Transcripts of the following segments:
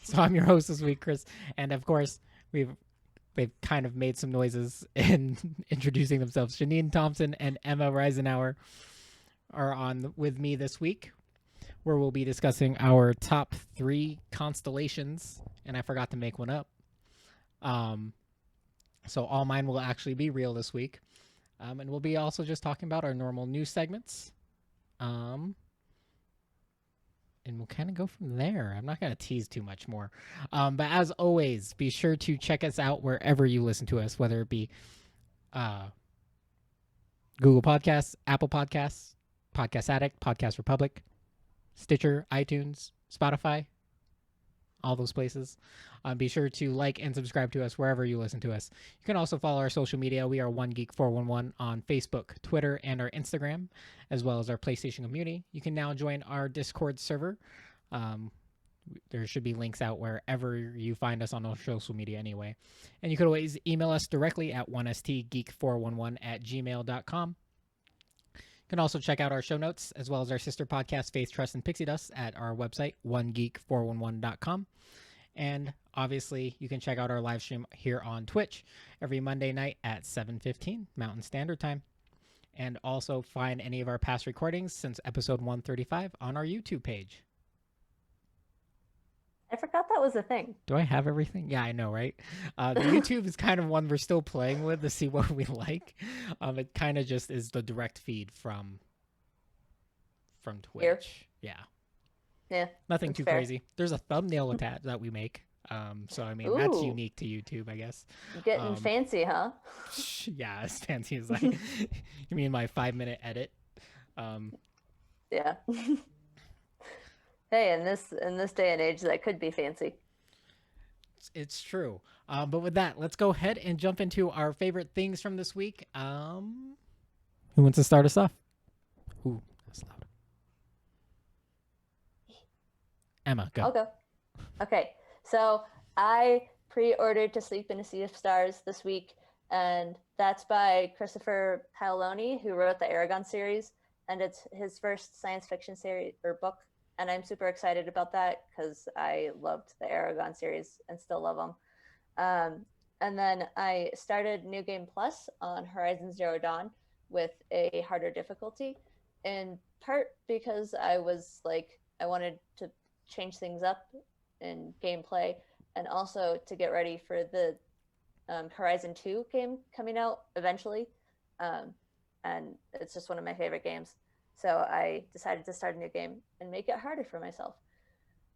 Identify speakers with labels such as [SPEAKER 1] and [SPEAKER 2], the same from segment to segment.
[SPEAKER 1] So I'm your host this week, Chris, and of course they've kind of made some noises in introducing themselves. Janine Thompson and Emma Reisenauer are on with me this week, where we'll be discussing our top 3 constellations, and I forgot to make one up. So all mine will actually be real this week, and we'll be also just talking about our normal news segments. And we'll kind of go from there. I'm not going to tease too much more. But as always, be sure to check us out wherever you listen to us, whether it be Google Podcasts, Apple Podcasts, Podcast Addict, Podcast Republic, Stitcher, iTunes, Spotify, all those places. Be sure to like and subscribe to us wherever you listen to us. You can also follow our social media. We are OneGeek411 on Facebook, Twitter, and our Instagram, as well as our PlayStation community. You can now join our Discord server. There should be links out wherever you find us on our social media anyway. And you could always email us directly at 1stgeek411@gmail.com. You can also check out our show notes, as well as our sister podcast, Faith, Trust, and Pixie Dust, at our website, onegeek411.com. And obviously, you can check out our live stream here on Twitch every Monday night at 7:15 Mountain Standard Time. And also find any of our past recordings since episode 135 on our YouTube page.
[SPEAKER 2] I forgot that was a thing.
[SPEAKER 1] Do I have everything? Yeah, I know, right? The YouTube is kind of one we're still playing with to see what we like. It kind of just is the direct feed from Twitch.
[SPEAKER 2] Here.
[SPEAKER 1] Yeah. Nothing too
[SPEAKER 2] fair.
[SPEAKER 1] crazy. There's a thumbnail attached that we make. So I mean, that's unique to YouTube, I guess.
[SPEAKER 2] Getting fancy, huh?
[SPEAKER 1] Yeah, as fancy as that. You mean my 5-minute edit?
[SPEAKER 2] Yeah. Hey, in this day and age, that could be fancy.
[SPEAKER 1] It's true. But with that, let's go ahead and jump into our favorite things from this week. Who wants to start us off? Ooh, that's loud. Emma, go.
[SPEAKER 2] I'll go. Okay, so I pre-ordered To Sleep in a Sea of Stars this week, and that's by Christopher Paoloni, who wrote the Aragon series, and it's his first science fiction series or book, and I'm super excited about that because I loved the Aragon series and still love them. And then I started New Game Plus on Horizon Zero Dawn with a harder difficulty, in part because I wanted to change things up in gameplay, and also to get ready for the Horizon 2 game coming out eventually. And it's just one of my favorite games. So I decided to start a new game and make it harder for myself.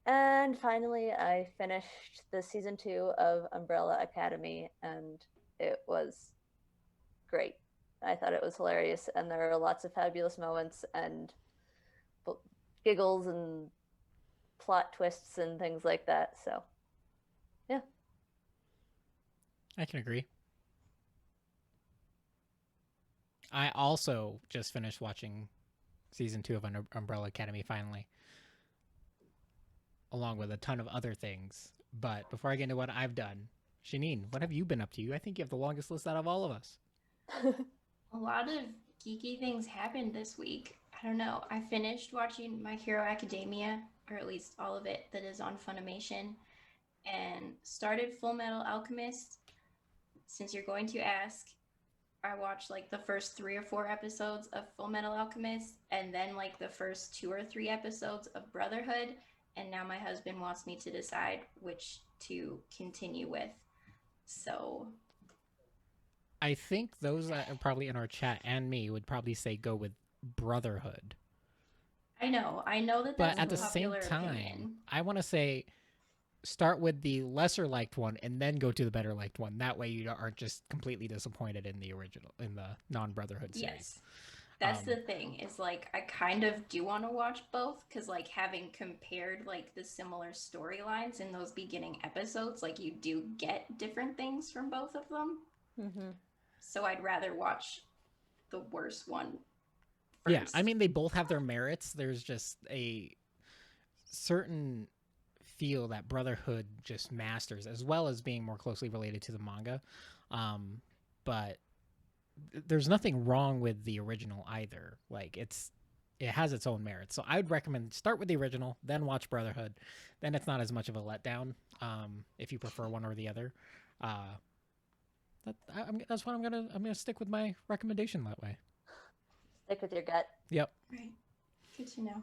[SPEAKER 2] And finally, I finished the season 2 of Umbrella Academy, and it was great. I thought it was hilarious, and there were lots of fabulous moments and giggles and plot twists and things like that. So, yeah.
[SPEAKER 1] I can agree. I also just finished watching season 2 of Umbrella Academy finally, along with a ton of other things. But before I get into what I've done, Janine, what have you been up to? I think you have the longest list out of all of us.
[SPEAKER 3] A lot of geeky things happened this week. I don't know. I finished watching My Hero Academia, or at least all of it that is on Funimation, and started Full Metal Alchemist. Since you're going to ask, I watched like the first 3 or 4 episodes of Full Metal Alchemist, and then like the first 2 or 3 episodes of Brotherhood, and now my husband wants me to decide which to continue with. So
[SPEAKER 1] I think those that are probably in our chat and me would probably say go with Brotherhood.
[SPEAKER 3] I know that,
[SPEAKER 1] but at the same time, I want to say start with the lesser liked one and then go to the better liked one. That way you aren't just completely disappointed in the non-Brotherhood series.
[SPEAKER 3] Yes. That's the thing, is like I kind of do want to watch both, because like having compared like the similar storylines in those beginning episodes, like you do get different things from both of them.
[SPEAKER 2] Mm-hmm.
[SPEAKER 3] So I'd rather watch the worst one first.
[SPEAKER 1] Yeah, I mean, they both have their merits. There's just a certain feel that Brotherhood just masters, as well as being more closely related to the manga. But there's nothing wrong with the original either. Like, it's it has its own merits. So I would recommend start with the original, then watch Brotherhood. Then it's not as much of a letdown if you prefer one or the other. That's what I'm gonna stick with my recommendation that way.
[SPEAKER 2] Stick with your gut.
[SPEAKER 1] Yep.
[SPEAKER 3] Right. Good to know.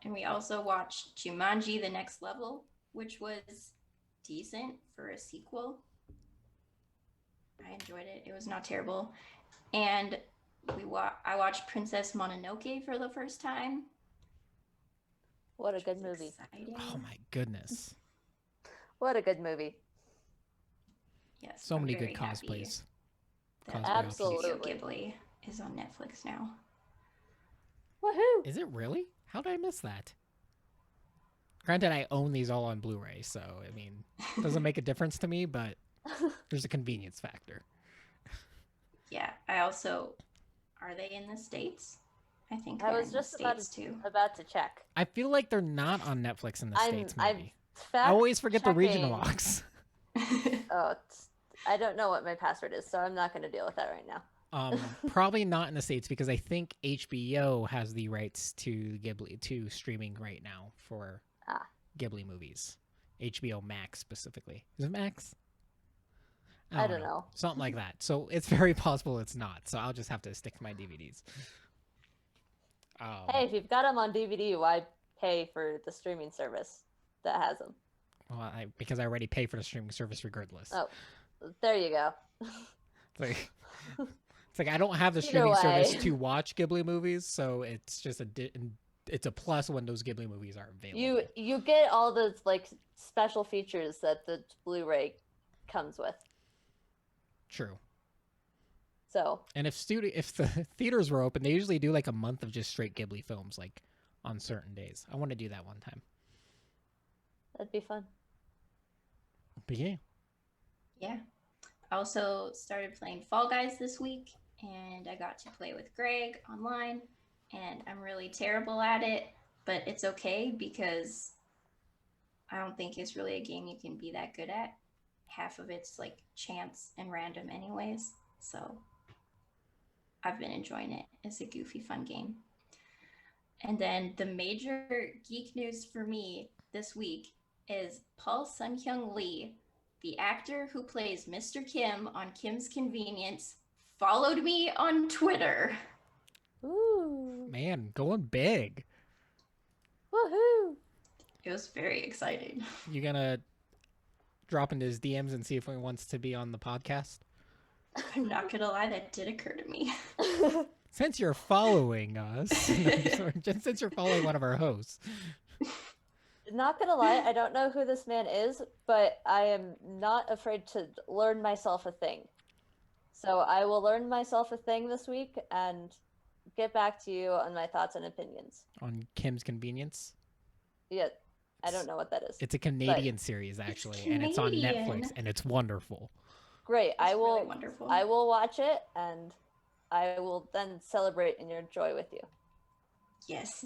[SPEAKER 3] And we also watched Jumanji: The Next Level, which was decent for a sequel. I enjoyed it. It was not terrible. And I watched Princess Mononoke for the first time.
[SPEAKER 2] What a good movie.
[SPEAKER 3] Exciting.
[SPEAKER 1] Oh my goodness.
[SPEAKER 2] What a good movie.
[SPEAKER 3] Yes.
[SPEAKER 1] So
[SPEAKER 3] I'm
[SPEAKER 1] many
[SPEAKER 3] very
[SPEAKER 1] good
[SPEAKER 3] happy
[SPEAKER 1] cosplays.
[SPEAKER 3] that
[SPEAKER 1] Cosplay
[SPEAKER 2] Absolutely.
[SPEAKER 3] Studio Ghibli is on Netflix now.
[SPEAKER 2] Woohoo!
[SPEAKER 1] Is it really? How did I miss that? Granted, I own these all on Blu-ray, so I mean, it doesn't make a difference to me, but there's a convenience factor.
[SPEAKER 3] Yeah. I also, are they in the States? I think
[SPEAKER 2] I
[SPEAKER 3] they're
[SPEAKER 2] was
[SPEAKER 3] in the
[SPEAKER 2] just about
[SPEAKER 3] States too.
[SPEAKER 2] to check.
[SPEAKER 1] I feel like they're not on Netflix in the States, maybe. I
[SPEAKER 2] fact
[SPEAKER 1] always forget the regional
[SPEAKER 2] checking-
[SPEAKER 1] locks.
[SPEAKER 2] Oh, I don't know what my password is, so I'm not going to deal with that right now.
[SPEAKER 1] Probably not in the States because I think HBO has the rights to Ghibli to streaming right now for Ghibli movies. HBO Max specifically. Is it Max?
[SPEAKER 2] I don't know.
[SPEAKER 1] Something like that. So it's very possible it's not. So I'll just have to stick to my DVDs.
[SPEAKER 2] Hey, if you've got them on DVD, why pay for the streaming service that has them?
[SPEAKER 1] Well, because I already pay for the streaming service regardless.
[SPEAKER 2] Oh, there you go.
[SPEAKER 1] It's like I don't have the
[SPEAKER 2] Either
[SPEAKER 1] streaming service
[SPEAKER 2] way.
[SPEAKER 1] to watch Ghibli movies, so it's just it's a plus when those Ghibli movies are available.
[SPEAKER 2] You get all those like special features that the Blu-ray comes with.
[SPEAKER 1] True.
[SPEAKER 2] So,
[SPEAKER 1] And if the theaters were open, they usually do like a month of just straight Ghibli films, like on certain days. I want to do that one time.
[SPEAKER 2] that'd be fun.
[SPEAKER 1] But yeah,
[SPEAKER 3] Yeah. I also started playing Fall Guys this week, and I got to play with Greg online, and I'm really terrible at it, but it's okay because I don't think it's really a game you can be that good at. Half of it's like chance and random anyways, so I've been enjoying it. It's a goofy, fun game. And then the major geek news for me this week is Paul Sun-Hyung Lee, the actor who plays Mr. Kim on Kim's Convenience, followed me on Twitter.
[SPEAKER 2] Ooh,
[SPEAKER 1] man, going big.
[SPEAKER 2] woohoo!
[SPEAKER 3] It was very exciting.
[SPEAKER 1] You gonna drop into his DMs and see if he wants to be on the podcast?
[SPEAKER 3] I'm not gonna lie, that did occur to me.
[SPEAKER 1] Since you're following us, since you're following one of our hosts,
[SPEAKER 2] Not gonna lie, I don't know who this man is, but I am not afraid to learn myself a thing. So I will learn myself a thing this week and get back to you on my thoughts and opinions.
[SPEAKER 1] on Kim's Convenience.
[SPEAKER 2] Yeah, I don't know what that is.
[SPEAKER 1] It's a Canadian series actually, and it's on
[SPEAKER 3] Canadian.
[SPEAKER 1] Netflix, and it's wonderful.
[SPEAKER 2] Great. I
[SPEAKER 3] It's
[SPEAKER 2] will
[SPEAKER 3] really wonderful.
[SPEAKER 2] I will watch it and I will then celebrate in your joy with you.
[SPEAKER 3] Yes.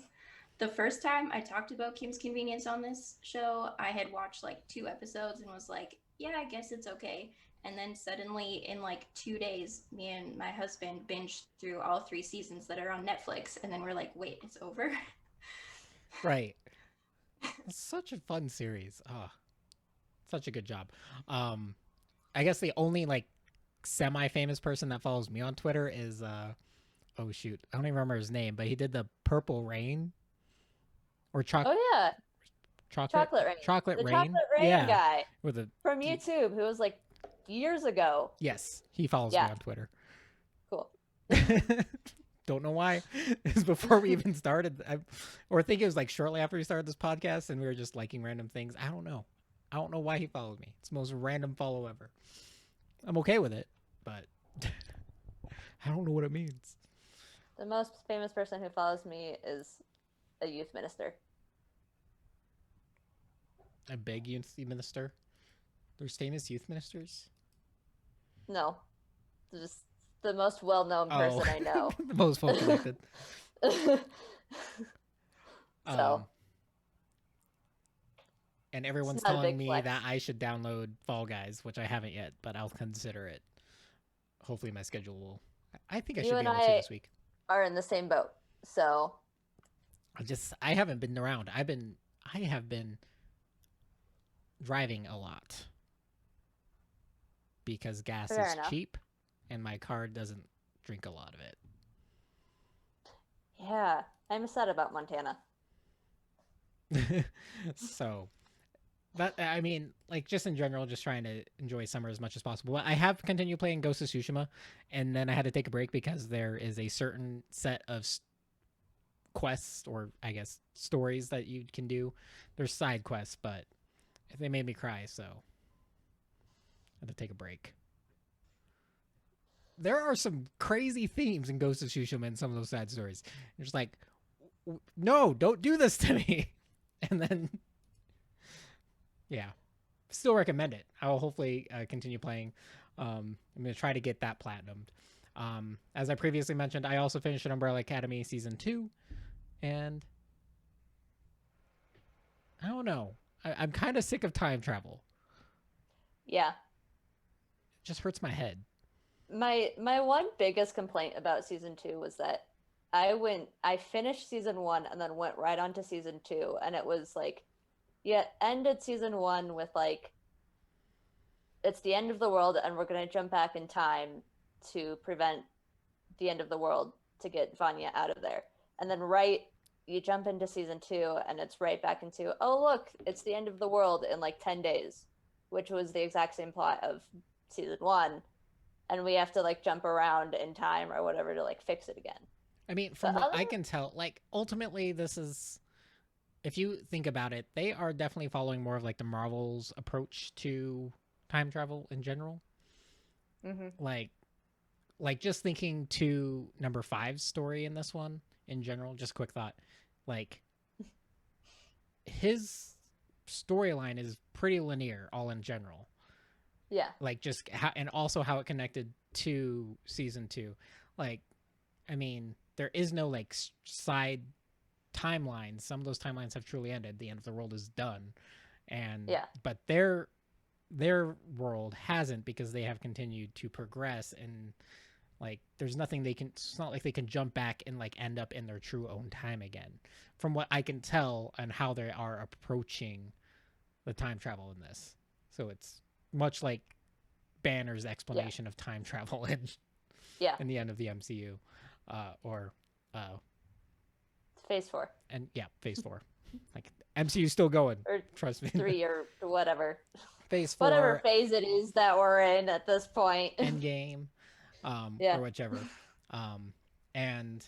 [SPEAKER 3] The first time I talked about Kim's Convenience on this show, I had watched like 2 episodes and was like, yeah, I guess it's okay. And then suddenly in like 2 days, me and my husband binged through all 3 seasons that are on Netflix. And then we're like, wait, it's over?
[SPEAKER 1] Right. It's such a fun series. Such a good job. I guess the only like semi-famous person that follows me on Twitter is oh shoot, I don't even remember his name, but he did the Purple Rain or chocolate
[SPEAKER 2] Oh yeah, Chocolate Rain.
[SPEAKER 1] Chocolate
[SPEAKER 2] The
[SPEAKER 1] Rain.
[SPEAKER 2] Chocolate Rain
[SPEAKER 1] Yeah.
[SPEAKER 2] guy
[SPEAKER 1] With a
[SPEAKER 2] from YouTube who was like years ago.
[SPEAKER 1] yes, he follows
[SPEAKER 2] Yeah.
[SPEAKER 1] me on Twitter.
[SPEAKER 2] Cool.
[SPEAKER 1] Don't know why. It was before we even started. Or I think it was like shortly after we started this podcast and we were just liking random things. I don't know. I don't know why he followed me. It's the most random follow ever. I'm okay with it, but I don't know what it means.
[SPEAKER 2] The most famous person who follows me is a youth minister.
[SPEAKER 1] A big youth minister? There's famous youth ministers?
[SPEAKER 2] No, just the most well-known person I know.
[SPEAKER 1] The most well connected.
[SPEAKER 2] So.
[SPEAKER 1] And everyone's
[SPEAKER 2] not a
[SPEAKER 1] telling
[SPEAKER 2] big
[SPEAKER 1] me
[SPEAKER 2] flex.
[SPEAKER 1] that I should download Fall Guys, which I haven't yet, but I'll consider it. Hopefully my schedule will. I think I
[SPEAKER 2] You
[SPEAKER 1] should be
[SPEAKER 2] and
[SPEAKER 1] able to
[SPEAKER 2] I-
[SPEAKER 1] this week.
[SPEAKER 2] are in the same boat. So
[SPEAKER 1] I haven't been around. I have been driving a lot because gas
[SPEAKER 2] fair
[SPEAKER 1] is
[SPEAKER 2] enough.
[SPEAKER 1] cheap and my car doesn't drink a lot of
[SPEAKER 2] Yeah, I miss that about Montana.
[SPEAKER 1] it. So that, I mean, like, just in general, just trying to enjoy summer as much as possible. I have continued playing Ghost of Tsushima, and then I had to take a break because there is a certain set of quests, or I guess stories, that you can do. There's side quests, but they made me cry, so I had to take a break. There are some crazy themes in Ghost of Tsushima in some of those side stories. You're just like, no, don't do this to me. And then, yeah, still recommend it. I will hopefully continue playing. I'm going to try to get that platinumed. As I previously mentioned, I also finished Umbrella Academy Season 2. And I don't know. I'm kind of sick of time travel.
[SPEAKER 2] Yeah.
[SPEAKER 1] It just hurts my head.
[SPEAKER 2] My one biggest complaint about season 2 was that I finished season 1 and then went right on to season 2, and it was like, yeah, ended season 1 with like, it's the end of the world and we're going to jump back in time to prevent the end of the world, to get Vanya out of there. And then you jump into season 2 and it's right back into, oh look, it's the end of the world in like 10 days, which was the exact same plot of season 1, and we have to like jump around in time or whatever to like fix it again.
[SPEAKER 1] I mean, from
[SPEAKER 2] But
[SPEAKER 1] what I can tell, like, ultimately, this is, if you think about it, they are definitely following more of like the Marvel's approach to time travel in general.
[SPEAKER 2] mm-hmm.
[SPEAKER 1] Like just thinking to number five's story in this one in general, just a quick thought, like, his storyline is pretty linear all in general.
[SPEAKER 2] Yeah.
[SPEAKER 1] Like, just how, and also how it connected to season 2. Like, I mean, there is no like side timelines. Some of those timelines have truly ended. The end of the world is done. And
[SPEAKER 2] Yeah.
[SPEAKER 1] but their world hasn't, because they have continued to progress, and like there's nothing they can, it's not like they can jump back and like end up in their true own time again, from what I can tell, and how they are approaching the time travel in this. So it's much like Banner's
[SPEAKER 2] Yeah.
[SPEAKER 1] explanation of time travel
[SPEAKER 2] Yeah.
[SPEAKER 1] in the end of the MCU, or
[SPEAKER 2] Phase 4
[SPEAKER 1] and yeah, Phase 4. Like, MCU's still going.
[SPEAKER 2] or
[SPEAKER 1] Trust me.
[SPEAKER 2] 3 or whatever.
[SPEAKER 1] Phase
[SPEAKER 2] Whatever
[SPEAKER 1] 4,
[SPEAKER 2] phase it is that we're in at this point.
[SPEAKER 1] Endgame,
[SPEAKER 2] Yeah.
[SPEAKER 1] or whichever. And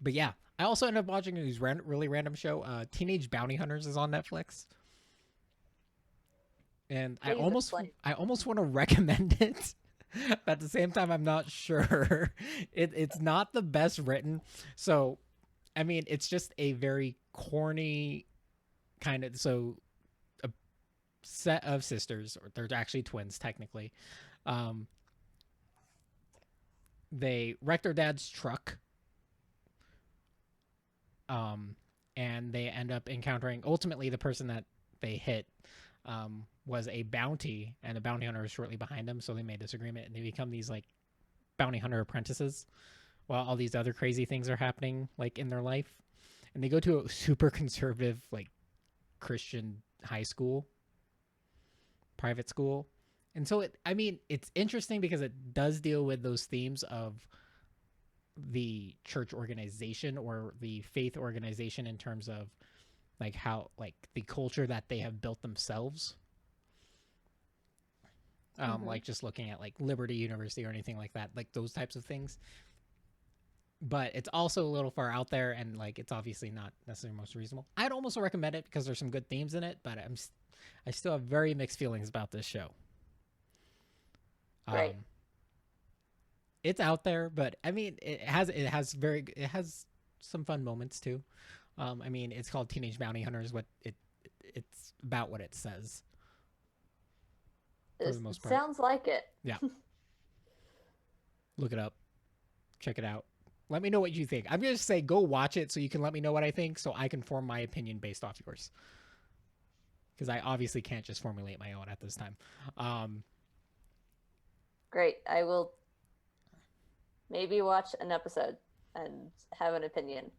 [SPEAKER 1] but yeah, I also ended up watching this really random show. Teenage Bounty Hunters is on Netflix, and
[SPEAKER 2] Please explain.
[SPEAKER 1] I almost want to recommend it. But at the same time, I'm not sure. It's not the best written, so I mean, it's just a very corny kind of, so a set of sisters, or they're actually twins technically. Um, they wreck their dad's truck, um, and they end up encountering, ultimately the person that they hit was a bounty, and a bounty hunter is shortly behind them. So they made this agreement, and they become these like bounty hunter apprentices, while all these other crazy things are happening like in their life. And they go to a super conservative like Christian high school, private school. And so I mean, it's interesting because it does deal with those themes of the church organization or the faith organization, in terms of like how, like, the culture that they have built themselves.
[SPEAKER 2] Mm-hmm.
[SPEAKER 1] Like just looking at like Liberty University or anything like that, like those types of things. But it's also a little far out there, and like it's obviously not necessarily most reasonable. I'd almost recommend it because there's some good themes in it, but I still have very mixed feelings about this show.
[SPEAKER 2] Great.
[SPEAKER 1] It's out there, but I mean, it has some fun moments too. I mean, it's called Teenage Bounty Hunters. It's about what it says, for the most part.
[SPEAKER 2] Sounds like it.
[SPEAKER 1] Yeah. Look it up. Check it out. Let me know what you think. I'm going to say go watch it so you can let me know what I think, so I can form my opinion based off yours. Because I obviously can't just formulate my own at this time.
[SPEAKER 2] Great. I will maybe watch an episode and have an opinion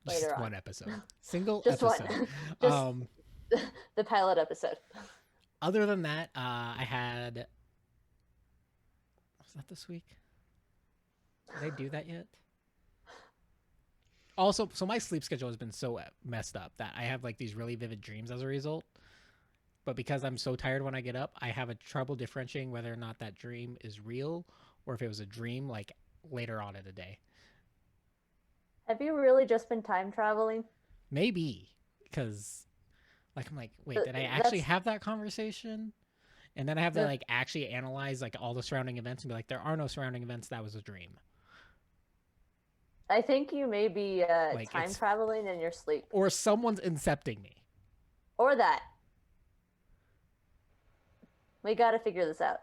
[SPEAKER 2] later
[SPEAKER 1] Just
[SPEAKER 2] on.
[SPEAKER 1] one episode. Single
[SPEAKER 2] Just
[SPEAKER 1] episode.
[SPEAKER 2] one. Just the pilot episode.
[SPEAKER 1] Other than that, I had... Was that this week? Did I do that yet? Also, so my sleep schedule has been so messed up that I have like these really vivid dreams as a result. But because I'm so tired when I get up, I have a trouble differentiating whether or not that dream is real or if it was a dream like later on in the day.
[SPEAKER 2] Have you really just been time traveling?
[SPEAKER 1] Maybe because like I'm like, wait,
[SPEAKER 2] Th-
[SPEAKER 1] did I actually
[SPEAKER 2] that's-
[SPEAKER 1] have that conversation? And then I have to
[SPEAKER 2] Yeah.
[SPEAKER 1] like actually analyze like all the surrounding events and be like, there are no surrounding events. That was a dream.
[SPEAKER 2] I think you may be
[SPEAKER 1] Like,
[SPEAKER 2] time
[SPEAKER 1] it's-
[SPEAKER 2] traveling in your sleep.
[SPEAKER 1] Or someone's incepting me.
[SPEAKER 2] Or that. We got to figure this out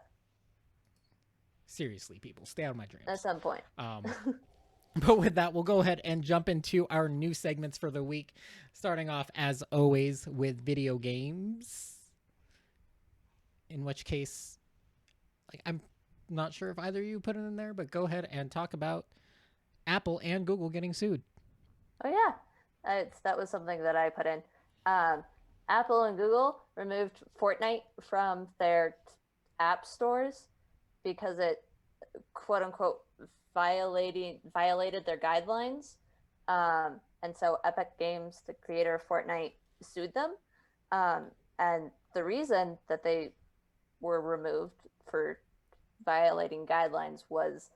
[SPEAKER 1] Seriously, people, stay out of my dreams.
[SPEAKER 2] at some point.
[SPEAKER 1] But with that, we'll go ahead and jump into our new segments for the week, starting off as always with video games. In which case, like, I'm not sure if either of you put it in there, but go ahead and talk about Apple and Google getting sued.
[SPEAKER 2] Oh yeah, that was something that I put in. Apple and Google removed Fortnite from their app stores because it, quote unquote, violated their guidelines. And so Epic Games, the creator of Fortnite, sued them. And the reason that they were removed for violating guidelines was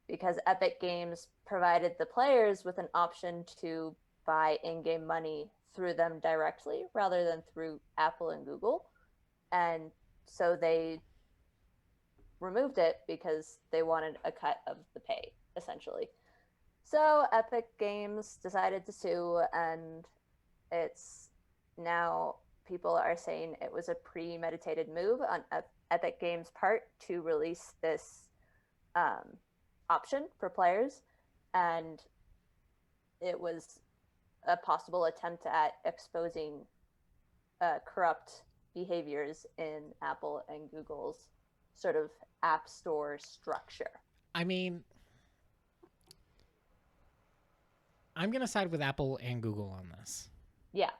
[SPEAKER 2] because Epic Games provided the players with an option to buy in-game money through them directly rather than through Apple and Google. And so they removed it because they wanted a cut of the pay, essentially. So Epic Games decided to sue, and it's now people are saying it was a premeditated move on Epic Games' part to release this option for players, and it was a possible attempt at exposing corrupt behaviors in Apple and Google's sort of app store structure.
[SPEAKER 1] I mean, I'm going to side with Apple and Google on this.
[SPEAKER 2] Yeah.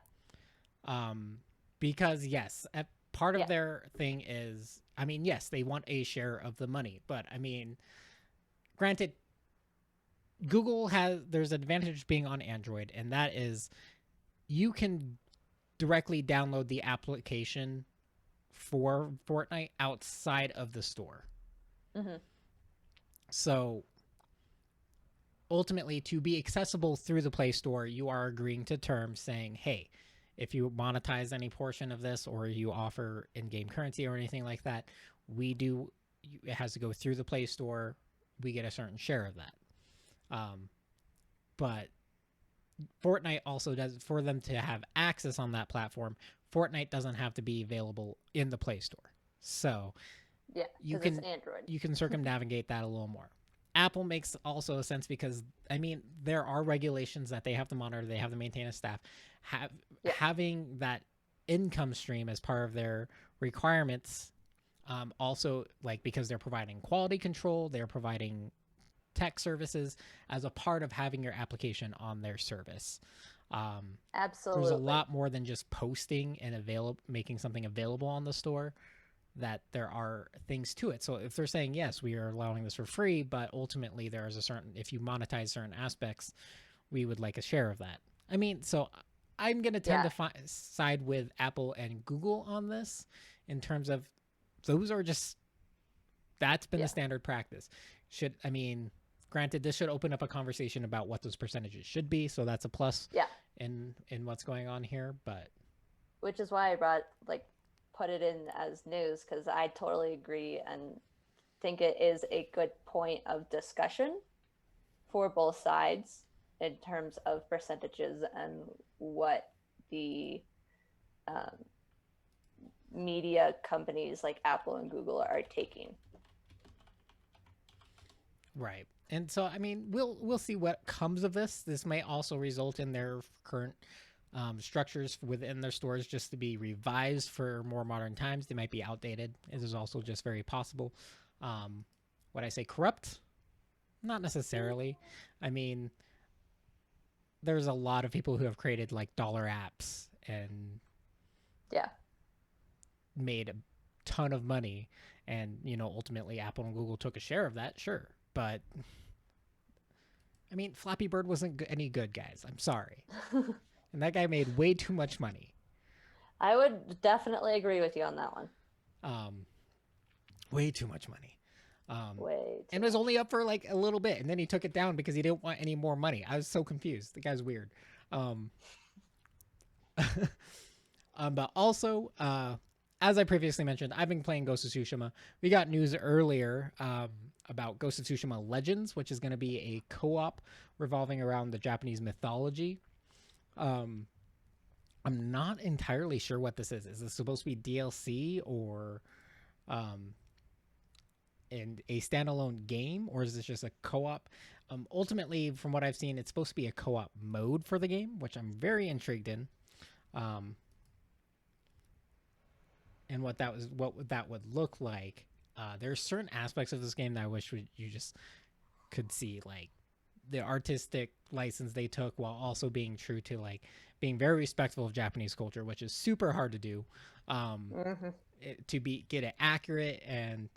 [SPEAKER 1] Because yes, part of
[SPEAKER 2] Yeah.
[SPEAKER 1] their thing is, I mean, yes, they want a share of the money, but I mean, granted, there's an advantage being on Android, and that is you can directly download the application for Fortnite outside of the store.
[SPEAKER 2] Mm-hmm.
[SPEAKER 1] So ultimately, to be accessible through the Play Store, you are agreeing to terms saying, hey, if you monetize any portion of this or you offer in-game currency or anything like that, it has to go through the Play Store. We get a certain share of that. But Fortnite also does, for them to have access on that platform, Fortnite doesn't have to be available in the Play Store. So
[SPEAKER 2] Yeah,
[SPEAKER 1] you
[SPEAKER 2] because
[SPEAKER 1] can
[SPEAKER 2] it's Android.
[SPEAKER 1] you can circumnavigate that a little more. Apple makes also a sense because, I mean, there are regulations that they have to monitor. They have to maintain a staff. Having that income stream as part of their requirements, also, like, because they're providing quality control, they're providing tech services as a part of having your application on their service.
[SPEAKER 2] Absolutely.
[SPEAKER 1] There's a lot more than just posting and making something available on the store, that there are things to it. So if they're saying, yes, we are allowing this for free, but ultimately there is if you monetize certain aspects, we would like a share of that. I mean, so I'm going to tend to side with Apple and Google on this in terms of that's been the standard practice. Granted, this should open up a conversation about what those percentages should be. So that's a plus in what's going on here, but.
[SPEAKER 2] Which is why I put it in as news, because I totally agree and think it is a good point of discussion for both sides in terms of percentages and what the media companies like Apple and Google are taking.
[SPEAKER 1] Right. And so, I mean, we'll see what comes of this. This may also result in their current structures within their stores just to be revised for more modern times. They might be outdated. It is also just very possible. What I say, corrupt? Not necessarily. I mean, there's a lot of people who have created like dollar apps and
[SPEAKER 2] Yeah.
[SPEAKER 1] made a ton of money, and ultimately Apple and Google took a share of that, sure, but I mean, Flappy Bird wasn't any good, guys. I'm sorry. And that guy made way too much money.
[SPEAKER 2] I would definitely agree with you on that one.
[SPEAKER 1] Um, way too much money.
[SPEAKER 2] Way too
[SPEAKER 1] And it was
[SPEAKER 2] much.
[SPEAKER 1] only up for like a little bit, and then he took it down because he didn't want any more money. I was so confused. The guy's weird. But also, as I previously mentioned, I've been playing Ghost of Tsushima. We got news earlier about Ghost of Tsushima Legends, which is going to be a co-op revolving around the Japanese mythology. I'm not entirely sure what this is. Is this supposed to be DLC or and a standalone game, or is this just a co-op? Ultimately, from what I've seen, it's supposed to be a co-op mode for the game, which I'm very intrigued in. And what that would look like. There's certain aspects of this game that I wish you just could see, like the artistic license they took while also being true to like being very respectful of Japanese culture, which is super hard to do. To get it accurate and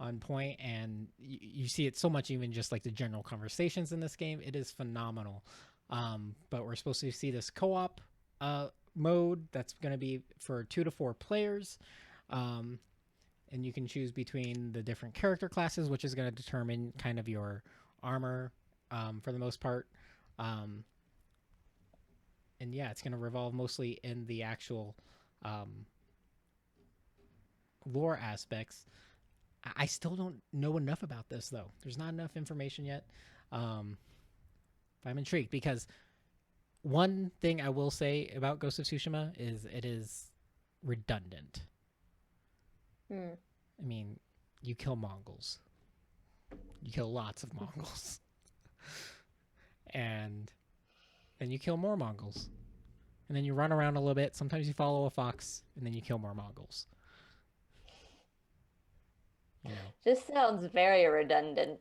[SPEAKER 1] on point, and you see it so much even just like the general conversations in this game. It is phenomenal. But we're supposed to see this co-op mode that's going to be for 2 to 4 players, and you can choose between the different character classes, which is going to determine kind of your armor for the most part. And yeah, it's going to revolve mostly in the actual lore aspects. I still don't know enough about this, though. There's not enough information yet. But I'm intrigued because one thing I will say about Ghost of Tsushima is it is redundant. I mean, you kill Mongols. You kill lots of Mongols. And then you kill more Mongols. And then you run around a little bit. Sometimes you follow a fox, and then you kill more Mongols.
[SPEAKER 2] Just sounds very redundant.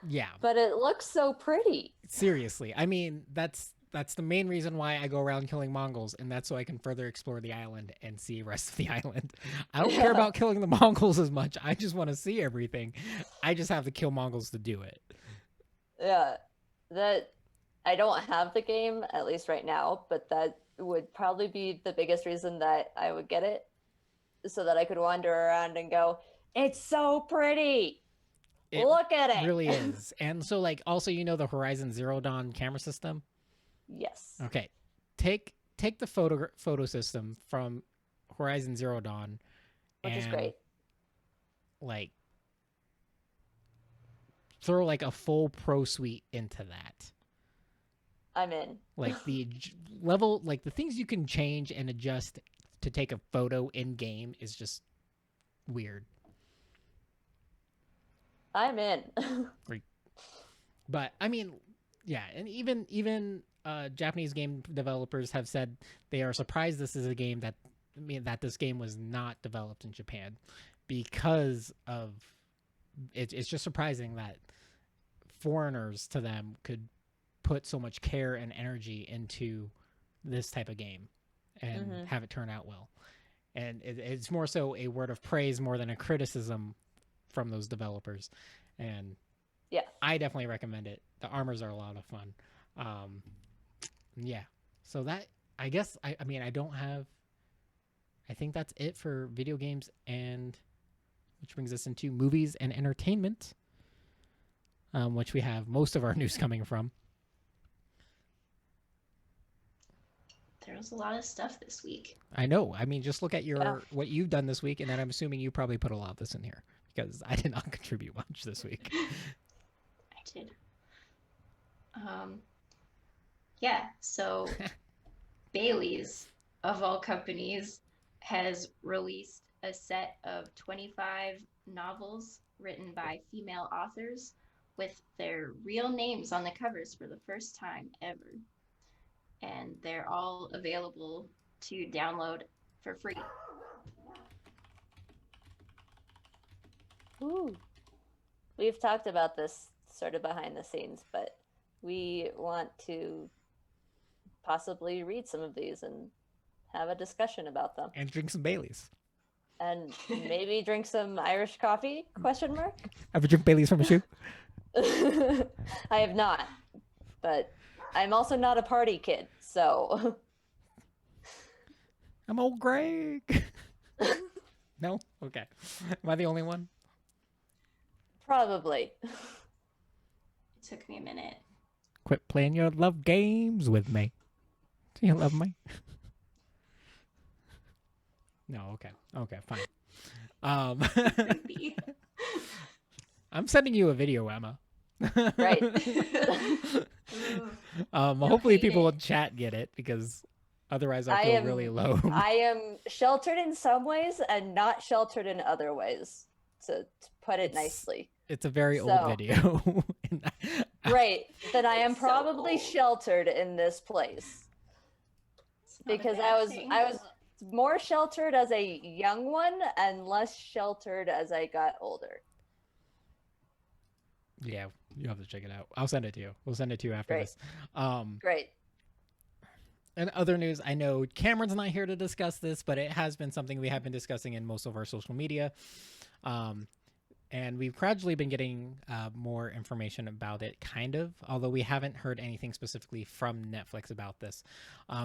[SPEAKER 1] Yeah.
[SPEAKER 2] But it looks so pretty.
[SPEAKER 1] Seriously. I mean, that's the main reason why I go around killing Mongols, and that's so I can further explore the island and see the rest of the island. I don't care about killing the Mongols as much. I just want to see everything. I just have to kill Mongols to do it.
[SPEAKER 2] Yeah. That I don't have the game, at least right now, but that would probably be the biggest reason that I would get it, so that I could wander around and go, it's so pretty. Look at it.
[SPEAKER 1] Really is. And so like also the Horizon Zero Dawn camera system?
[SPEAKER 2] Yes.
[SPEAKER 1] Okay. Take the photo system from Horizon Zero Dawn,
[SPEAKER 2] which is great.
[SPEAKER 1] Like throw like a full pro suite into that.
[SPEAKER 2] I'm in.
[SPEAKER 1] Like the level, like the things you can change and adjust to take a photo in game is just weird.
[SPEAKER 2] I'm in.
[SPEAKER 1] Great. But I mean, yeah, and even Japanese game developers have said they are surprised this is a game that this game was not developed in Japan, because of it's just surprising that foreigners to them could put so much care and energy into this type of game and have it turn out well. And it's more so a word of praise more than a criticism from those developers. And
[SPEAKER 2] yes,
[SPEAKER 1] I definitely recommend it. The armors are a lot of fun. Yeah. So that, I guess, I think that's it for video games, and which brings us into movies and entertainment, which we have most of our news coming from.
[SPEAKER 3] There was a lot of stuff this week.
[SPEAKER 1] I know. I mean, just look at what you've done this week, and then I'm assuming you probably put a lot of this in here, because I did not contribute much this week.
[SPEAKER 3] I did. Yeah, so Bailey's, of all companies, has released a set of 25 novels written by female authors with their real names on the covers for the first time ever. And they're all available to download for free.
[SPEAKER 2] Ooh. we've talked about this sort of behind the scenes, but we want to possibly read some of these and have a discussion about them.
[SPEAKER 1] And drink some Baileys.
[SPEAKER 2] And maybe drink some Irish coffee? Question mark.
[SPEAKER 1] Ever drink Baileys from a shoe?
[SPEAKER 2] I have not, but I'm also not a party kid, so.
[SPEAKER 1] I'm old Greg. No? Okay. Am I the only one?
[SPEAKER 2] Probably.
[SPEAKER 3] It took me a minute.
[SPEAKER 1] Quit playing your love games with me. Do you love me? No, okay. Okay, fine.
[SPEAKER 3] Creepy.
[SPEAKER 1] I'm sending you a video, Emma.
[SPEAKER 2] Right.
[SPEAKER 1] Hopefully
[SPEAKER 3] hate
[SPEAKER 1] people
[SPEAKER 3] it.
[SPEAKER 1] in chat get it, because otherwise I
[SPEAKER 2] I
[SPEAKER 1] feel
[SPEAKER 2] am-
[SPEAKER 1] really low.
[SPEAKER 2] I am sheltered in some ways and not sheltered in other ways, to put it
[SPEAKER 1] It's-
[SPEAKER 2] nicely.
[SPEAKER 1] It's a very old
[SPEAKER 2] So-
[SPEAKER 1] video.
[SPEAKER 2] Right. Then I am
[SPEAKER 3] It's so
[SPEAKER 2] probably
[SPEAKER 3] old.
[SPEAKER 2] sheltered in this place.
[SPEAKER 3] It's not a
[SPEAKER 2] Because
[SPEAKER 3] bad thing.
[SPEAKER 2] I was more sheltered as a young one and less sheltered as I got older.
[SPEAKER 1] Yeah, you have to check it out. I'll send it to you. We'll send it to you after
[SPEAKER 2] Great.
[SPEAKER 1] this.
[SPEAKER 2] Great.
[SPEAKER 1] And other news, I know Cameron's not here to discuss this, but it has been something we have been discussing in most of our social media. And we've gradually been getting more information about it, kind of, although we haven't heard anything specifically from Netflix about this.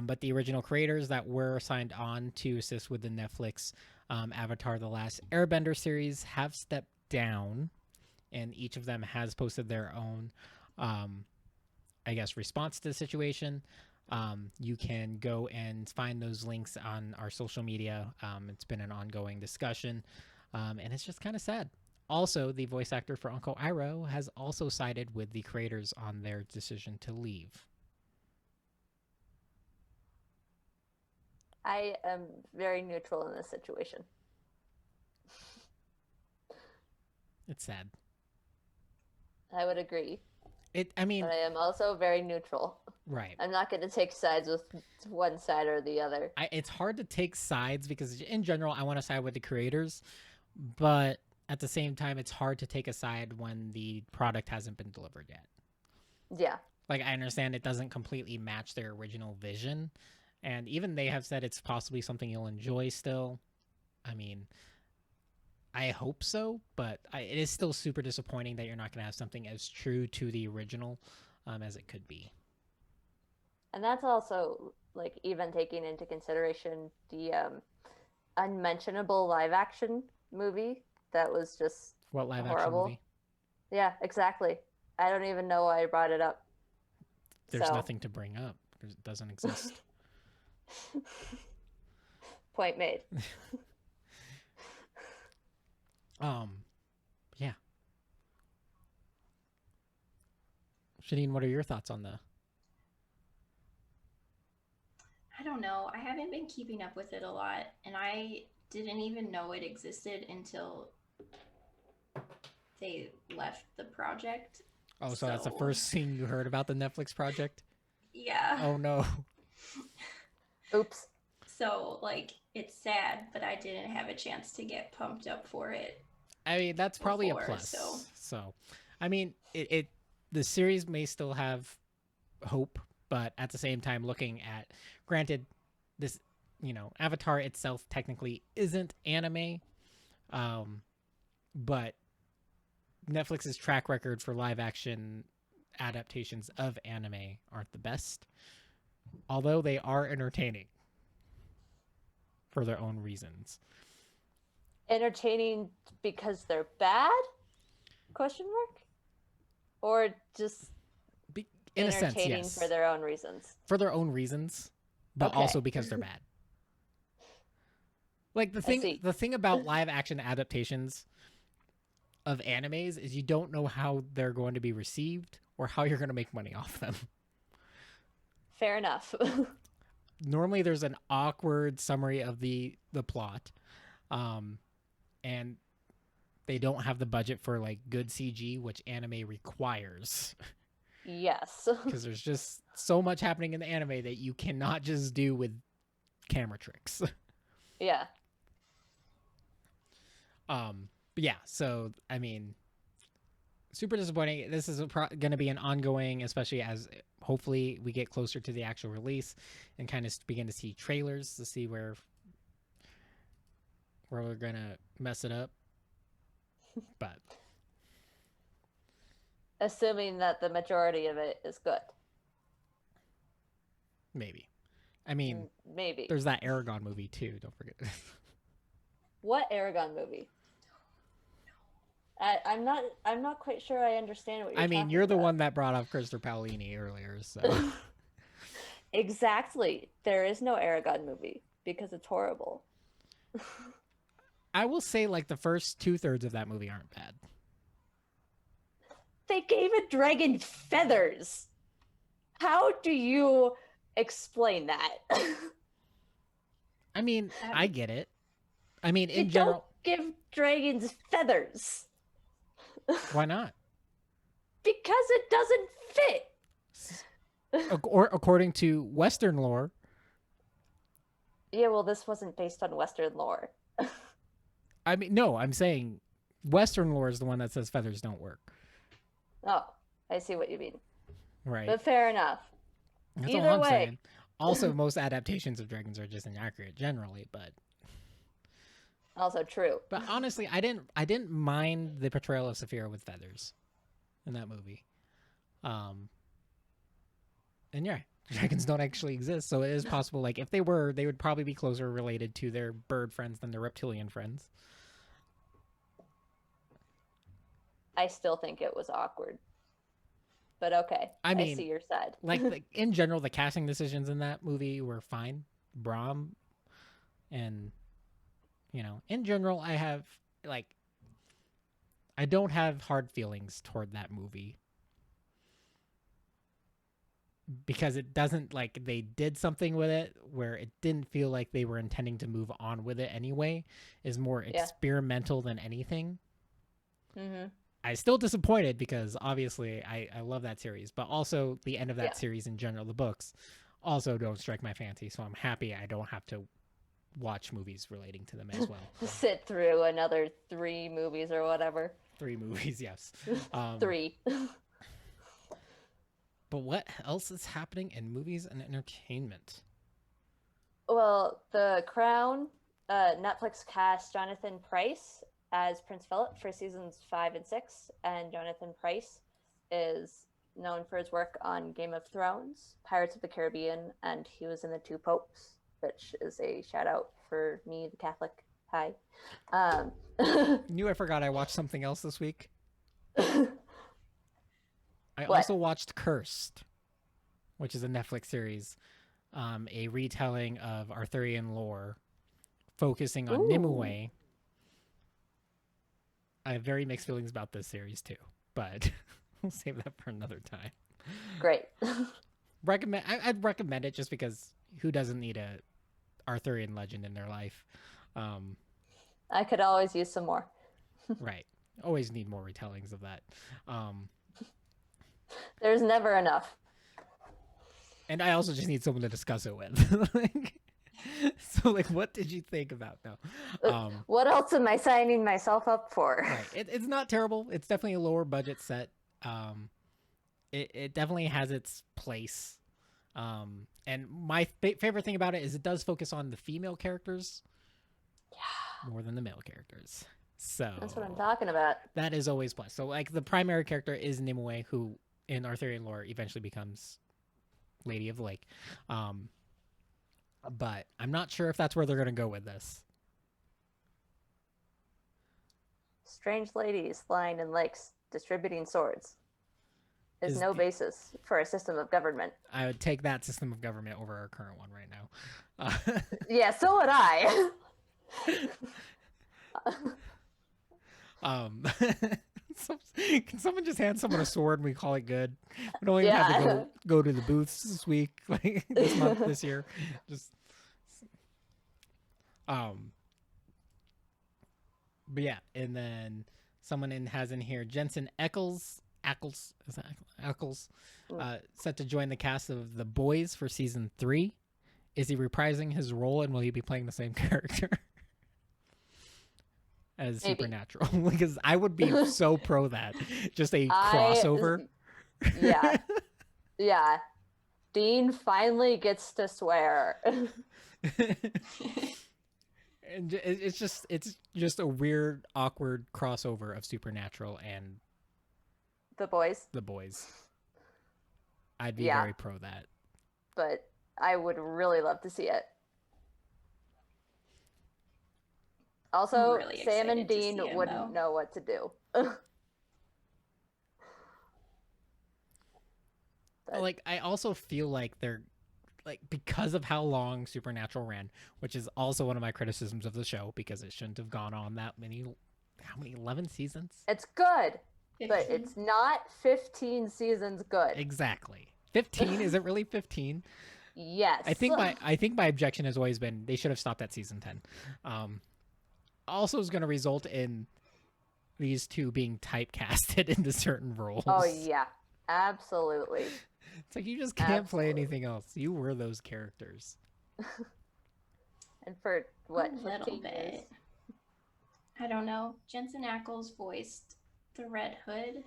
[SPEAKER 1] But the original creators that were signed on to assist with the Netflix Avatar The Last Airbender series have stepped down, and each of them has posted their own, I guess, response to the situation. You can go and find those links on our social media. It's been an ongoing discussion, and it's just kind of sad. Also, the voice actor for Uncle Iroh has also sided with the creators on their decision to leave.
[SPEAKER 2] I am very neutral in this situation.
[SPEAKER 1] It's sad.
[SPEAKER 2] I would agree.
[SPEAKER 1] I mean,
[SPEAKER 2] But I am also very neutral.
[SPEAKER 1] right.
[SPEAKER 2] I'm not going to take sides with one side or the other.
[SPEAKER 1] It's hard to take sides because in general, I want to side with the creators, but at the same time, it's hard to take a side when the product hasn't been delivered yet.
[SPEAKER 2] Yeah.
[SPEAKER 1] Like, I understand it doesn't completely match their original vision, and even they have said it's possibly something you'll enjoy still. I mean, I hope so, but it is still super disappointing that you're not going to have something as true to the original as it could be.
[SPEAKER 2] And that's also, like, even taking into consideration the unmentionable live action movie that was just
[SPEAKER 1] What live action
[SPEAKER 2] horrible.
[SPEAKER 1] movie?
[SPEAKER 2] Yeah, exactly. I don't even know why I brought it up.
[SPEAKER 1] There's
[SPEAKER 2] So-
[SPEAKER 1] nothing to bring up. It doesn't exist.
[SPEAKER 2] Point made.
[SPEAKER 1] Yeah. Shadeen, what are your thoughts on the...
[SPEAKER 3] I don't know. I haven't been keeping up with it a lot, and I didn't even know it existed until they left the project.
[SPEAKER 1] Oh, so that's the
[SPEAKER 3] So-
[SPEAKER 1] first thing you heard about the Netflix project?
[SPEAKER 3] Yeah.
[SPEAKER 1] Oh, no.
[SPEAKER 2] Oops.
[SPEAKER 3] So, like, it's sad, but I didn't have a chance to get pumped up for it.
[SPEAKER 1] I mean, that's probably a
[SPEAKER 3] Before,
[SPEAKER 1] plus.
[SPEAKER 3] so-
[SPEAKER 1] I mean, the series may still have hope, but at the same time, looking at, granted, this, Avatar itself technically isn't anime, but Netflix's track record for live action adaptations of anime aren't the best, although they are entertaining for their own reasons.
[SPEAKER 2] Entertaining because they're bad? Question mark? Or just
[SPEAKER 1] In a sense,
[SPEAKER 2] entertaining
[SPEAKER 1] yes.
[SPEAKER 2] for their own reasons?
[SPEAKER 1] For their own reasons, but
[SPEAKER 2] Okay.
[SPEAKER 1] also because they're bad. Like
[SPEAKER 2] see.
[SPEAKER 1] the thing about live action adaptations of animes is you don't know how they're going to be received or how you're going to make money off them.
[SPEAKER 2] Fair enough.
[SPEAKER 1] Normally there's an awkward summary of the plot, and they don't have the budget for like good CG, which anime requires,
[SPEAKER 2] Yes.
[SPEAKER 1] because there's just so much happening in the anime that you cannot just do with camera tricks.
[SPEAKER 2] Yeah.
[SPEAKER 1] But yeah, so I mean, super disappointing. This is going to be an ongoing, especially as hopefully we get closer to the actual release and kind of begin to see trailers to see where we're going to mess it up. But
[SPEAKER 2] assuming that the majority of it is good.
[SPEAKER 1] maybe. I mean,
[SPEAKER 2] maybe.
[SPEAKER 1] There's that Aragon movie too, don't forget.
[SPEAKER 2] What Aragon movie? I'm not quite sure I understand what you're talking about.
[SPEAKER 1] You're the one that brought up Christopher Paolini earlier, so.
[SPEAKER 2] Exactly. There is no Aragon movie because it's horrible.
[SPEAKER 1] I will say, like, the first 2/3 of that movie aren't bad.
[SPEAKER 2] They gave a dragon feathers. How do you explain that?
[SPEAKER 1] I mean, I get it. I mean,
[SPEAKER 2] You
[SPEAKER 1] in general,
[SPEAKER 2] don't give dragons feathers.
[SPEAKER 1] why not?
[SPEAKER 2] Because it doesn't fit.
[SPEAKER 1] Or according to Western lore.
[SPEAKER 2] Yeah, well, this wasn't based on Western lore.
[SPEAKER 1] I mean, no, I'm saying Western lore is the one that says feathers don't work.
[SPEAKER 2] Oh, I see what you mean.
[SPEAKER 1] Right.
[SPEAKER 2] But fair enough.
[SPEAKER 1] That's
[SPEAKER 2] Either
[SPEAKER 1] all I'm
[SPEAKER 2] way.
[SPEAKER 1] saying. Also, most adaptations of dragons are just inaccurate generally, but
[SPEAKER 2] Also true.
[SPEAKER 1] But honestly, I didn't mind the portrayal of Saphira with feathers in that movie. And yeah, dragons don't actually exist, so it is possible. Like, if they were, they would probably be closer related to their bird friends than their reptilian friends.
[SPEAKER 2] I still think it was awkward. But okay,
[SPEAKER 1] I mean,
[SPEAKER 2] see your side.
[SPEAKER 1] Like, in general, the casting decisions in that movie were fine. Brahm, and in general, I don't have hard feelings toward that movie. Because it doesn't, like, they did something with it where it didn't feel like they were intending to move on with it anyway. Is more experimental than anything.
[SPEAKER 2] Mm-hmm.
[SPEAKER 1] I still disappointed because obviously I love that series, but also the end of that series in general, the books, also don't strike my fancy. So I'm happy I don't have to watch movies relating to them as well.
[SPEAKER 2] Sit through another 3 movies or whatever.
[SPEAKER 1] 3 movies, yes.
[SPEAKER 2] 3.
[SPEAKER 1] But what else is happening in movies and entertainment?
[SPEAKER 2] Well, The Crown, Netflix cast Jonathan Pryce as Prince Philip for seasons 5 and 6, and Jonathan Pryce is known for his work on Game of Thrones, Pirates of the Caribbean, and he was in The Two Popes, which is a shout out for me, the Catholic. Hi.
[SPEAKER 1] I forgot I watched something else this week. I also watched Cursed, which is a Netflix series, a retelling of Arthurian lore, focusing on Nimue. I have very mixed feelings about this series too, but we'll save that for another time.
[SPEAKER 2] Great.
[SPEAKER 1] I'd recommend it just because who doesn't need a Arthurian legend in their life?
[SPEAKER 2] I could always use some more.
[SPEAKER 1] Right. Always need more retellings of that.
[SPEAKER 2] There's never enough.
[SPEAKER 1] And I also just need someone to discuss it with. So, what did you think about now?
[SPEAKER 2] What else am I signing myself up for?
[SPEAKER 1] Right. It's not terrible. It's definitely a lower budget set. It definitely has its place. And my favorite thing about it is it does focus on the female characters more than the male characters. So
[SPEAKER 2] that's what I'm talking about.
[SPEAKER 1] That is always plus. So, the primary character is Nimue, who in Arthurian lore eventually becomes Lady of the Lake. But I'm not sure if that's where they're going to go with this.
[SPEAKER 2] Strange ladies flying in lakes, distributing swords. Is no basis for a system of government.
[SPEAKER 1] I would take that system of government over our current one right now.
[SPEAKER 2] Yeah, so would I.
[SPEAKER 1] Can someone just hand someone a sword and we call it good? We don't even have to go to the booths this week, this month, this year. Just but yeah, and then someone has in here Jensen Ackles, is that Ackles? Set to join the cast of The Boys for season 3. Is he reprising his role, and will he be playing the same character? as
[SPEAKER 2] Maybe.
[SPEAKER 1] Supernatural because I would be so pro that. Just a
[SPEAKER 2] I-
[SPEAKER 1] crossover.
[SPEAKER 2] Yeah. Yeah. Dean finally gets to swear.
[SPEAKER 1] And it's just a weird, awkward crossover of Supernatural and
[SPEAKER 2] The boys.
[SPEAKER 1] The Boys. I'd be
[SPEAKER 2] Yeah.
[SPEAKER 1] very pro that.
[SPEAKER 2] But I would really love to see it. Also,
[SPEAKER 3] really
[SPEAKER 2] Sam and
[SPEAKER 3] excited to
[SPEAKER 2] Dean
[SPEAKER 3] see it,
[SPEAKER 2] wouldn't
[SPEAKER 3] though.
[SPEAKER 2] know what to do. But-
[SPEAKER 1] Like, I also feel like they're like, because of how long Supernatural ran, which is also one of my criticisms of the show, because it shouldn't have gone on that many. How many? 11 seasons?
[SPEAKER 2] It's good, but
[SPEAKER 3] 15.
[SPEAKER 2] it's not 15 seasons good.
[SPEAKER 1] Exactly. 15? Is it really 15?
[SPEAKER 2] Yes.
[SPEAKER 1] I think my objection has always been they should have stopped at season 10. Also is going to result in these two being typecasted into certain roles.
[SPEAKER 2] Oh yeah, absolutely.
[SPEAKER 1] It's like you just can't play
[SPEAKER 2] Absolutely.
[SPEAKER 1] anything else. You were those characters.
[SPEAKER 2] And for what,
[SPEAKER 3] A little
[SPEAKER 2] 15
[SPEAKER 3] bit.
[SPEAKER 2] years?
[SPEAKER 3] I don't know. Jensen Ackles voiced the Red Hood,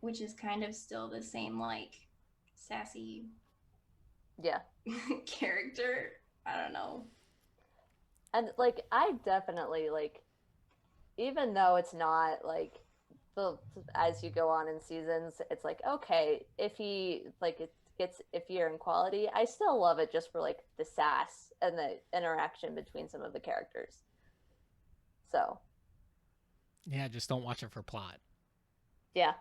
[SPEAKER 3] which is kind of still the same, like, sassy
[SPEAKER 2] Yeah.
[SPEAKER 3] character. I don't know.
[SPEAKER 2] And like I definitely like, even though it's not like the as you go on in seasons, it's like okay, if he like it gets iffier in quality, I still love it just for like the sass and the interaction between some of the characters. So
[SPEAKER 1] Yeah, just don't watch it for plot.
[SPEAKER 2] yeah,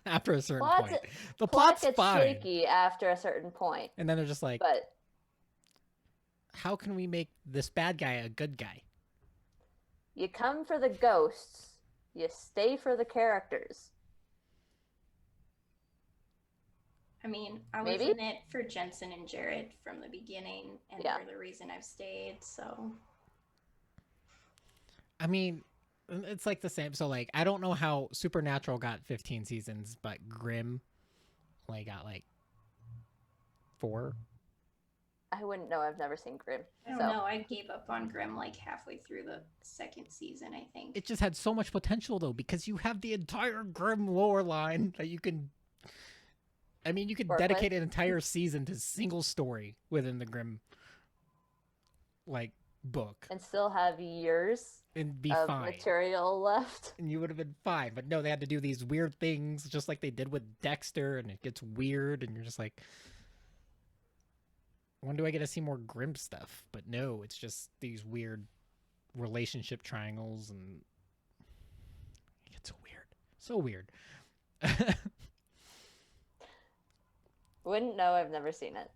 [SPEAKER 1] After a certain
[SPEAKER 2] Plot's-
[SPEAKER 1] point, the
[SPEAKER 2] plot
[SPEAKER 1] plot's
[SPEAKER 2] gets
[SPEAKER 1] fine,
[SPEAKER 2] shaky after a certain point,
[SPEAKER 1] and then they're just like,
[SPEAKER 2] but
[SPEAKER 1] "How can we make this bad guy a good guy?"
[SPEAKER 2] you come for the ghosts, you stay for the characters.
[SPEAKER 3] I mean, I was
[SPEAKER 2] Maybe?
[SPEAKER 3] in it for Jensen and Jared from the beginning, and
[SPEAKER 2] Yeah.
[SPEAKER 3] they're the reason I've stayed, so.
[SPEAKER 1] I mean, it's like the same. So like, I don't know how Supernatural got 15 seasons, but Grimm, like, got like 4.
[SPEAKER 2] I wouldn't know. I've never seen Grimm.
[SPEAKER 3] I don't know. I gave up on Grimm like halfway through the second season, I think.
[SPEAKER 1] It just had so much potential though, because you have the entire Grimm lore line that you can. I mean, you could
[SPEAKER 2] Work with.
[SPEAKER 1] dedicate an entire season to a single story within the Grimm, like, book,
[SPEAKER 2] And still have years
[SPEAKER 1] and be
[SPEAKER 2] of
[SPEAKER 1] fine.
[SPEAKER 2] material left.
[SPEAKER 1] And you would have been fine. But no, they had to do these weird things, just like they did with Dexter, and it gets weird, and you're just like, when do I get to see more Grimm stuff? But no, it's just these weird relationship triangles, and it gets weird. So weird.
[SPEAKER 2] Wouldn't know. I've never seen it.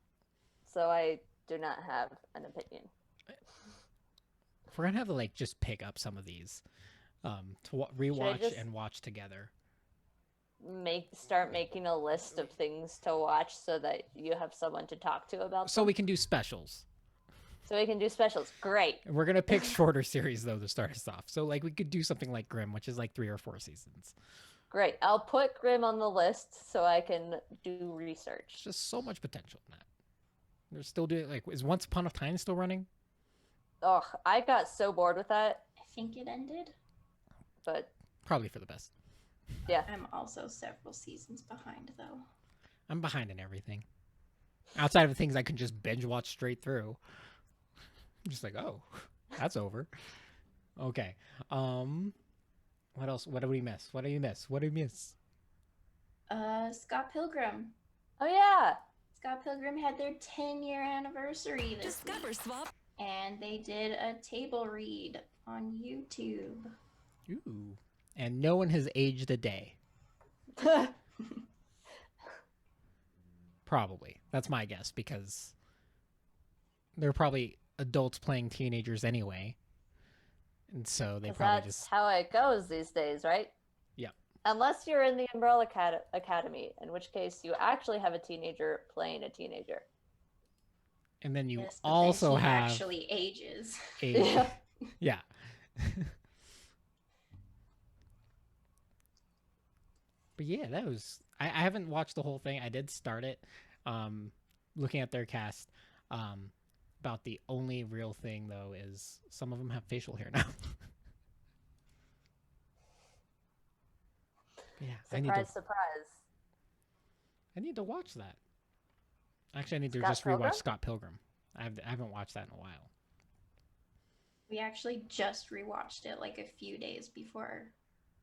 [SPEAKER 2] So I do not have an opinion.
[SPEAKER 1] If we're gonna have to like just pick up some of these, to rewatch
[SPEAKER 2] just-
[SPEAKER 1] and watch together.
[SPEAKER 2] Start making a list of things to watch so that you have someone to talk to about
[SPEAKER 1] So
[SPEAKER 2] them.
[SPEAKER 1] we can do specials.
[SPEAKER 2] So we can do specials. Great.
[SPEAKER 1] And we're gonna pick shorter series though to start us off. So like we could do something like Grimm, which is like 3 or 4 seasons.
[SPEAKER 2] Great. I'll put Grimm on the list so I can do
[SPEAKER 1] There's
[SPEAKER 2] research.
[SPEAKER 1] just so much potential in that. They're still doing like, is Once Upon a Time still running?
[SPEAKER 2] Oh, I got so bored with that,
[SPEAKER 3] I think it ended.
[SPEAKER 2] but
[SPEAKER 1] Probably for the best.
[SPEAKER 2] yeah.
[SPEAKER 3] I'm also several seasons behind, though.
[SPEAKER 1] I'm behind in everything. Outside of the things I can just binge watch straight through. I'm just like, oh, that's over. Okay. What else? What did we miss? What did you miss? What did we miss?
[SPEAKER 3] Scott Pilgrim.
[SPEAKER 2] Oh yeah.
[SPEAKER 3] Scott Pilgrim had their 10-year anniversary this
[SPEAKER 4] Discover
[SPEAKER 3] week,
[SPEAKER 4] swap.
[SPEAKER 3] and they did a table read on YouTube.
[SPEAKER 1] Ooh. And no one has aged a day. Probably. That's my guess, because they're probably adults playing teenagers anyway. And so they
[SPEAKER 2] 'Cause
[SPEAKER 1] probably
[SPEAKER 2] that's
[SPEAKER 1] just...
[SPEAKER 2] how it goes these days, right?
[SPEAKER 1] Yeah.
[SPEAKER 2] Unless you're in the Umbrella Academy, in which case you actually have a teenager playing a teenager.
[SPEAKER 1] And then you
[SPEAKER 3] Yes, but
[SPEAKER 1] also
[SPEAKER 3] then he
[SPEAKER 1] have
[SPEAKER 3] actually ages.
[SPEAKER 1] a...
[SPEAKER 2] Yeah.
[SPEAKER 1] Yeah. But yeah, that was... I haven't watched the whole thing. I did start it, looking at their cast. about the only real thing, though, is some of them have facial hair now. Yeah,
[SPEAKER 2] Surprise.
[SPEAKER 1] I need to watch that. Actually, I need to
[SPEAKER 2] Scott
[SPEAKER 1] just
[SPEAKER 2] Pilgrim?
[SPEAKER 1] rewatch Scott Pilgrim. I haven't watched that in a while.
[SPEAKER 3] We actually just rewatched it like a few days before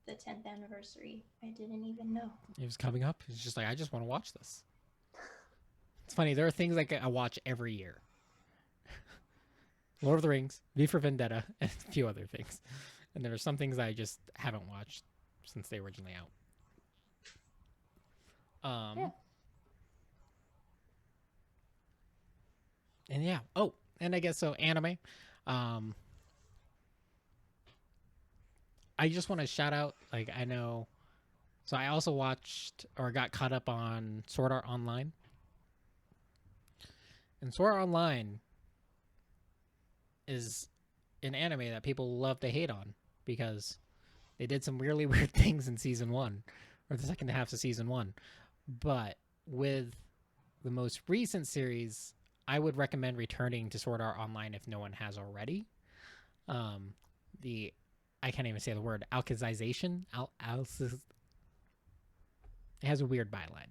[SPEAKER 3] the 10th anniversary. I didn't even know.
[SPEAKER 1] It was coming up. It's just like, I just want to watch this. It's funny. There are things like I watch every year. Lord of the Rings, V for Vendetta, and a few other things. And there are some things I just haven't watched since they originally out.
[SPEAKER 2] Yeah.
[SPEAKER 1] And yeah. Oh, and I guess so. Anime. I just want to shout out. Like, I know. So I also watched or got caught up on Sword Art Online. And Sword Art Online is an anime that people love to hate on because they did some really weird things in season 1 or the second half of season 1. But with the most recent series, I would recommend returning to Sword Art Online if no one has already. I can't even say the word alchemization. It has a weird byline.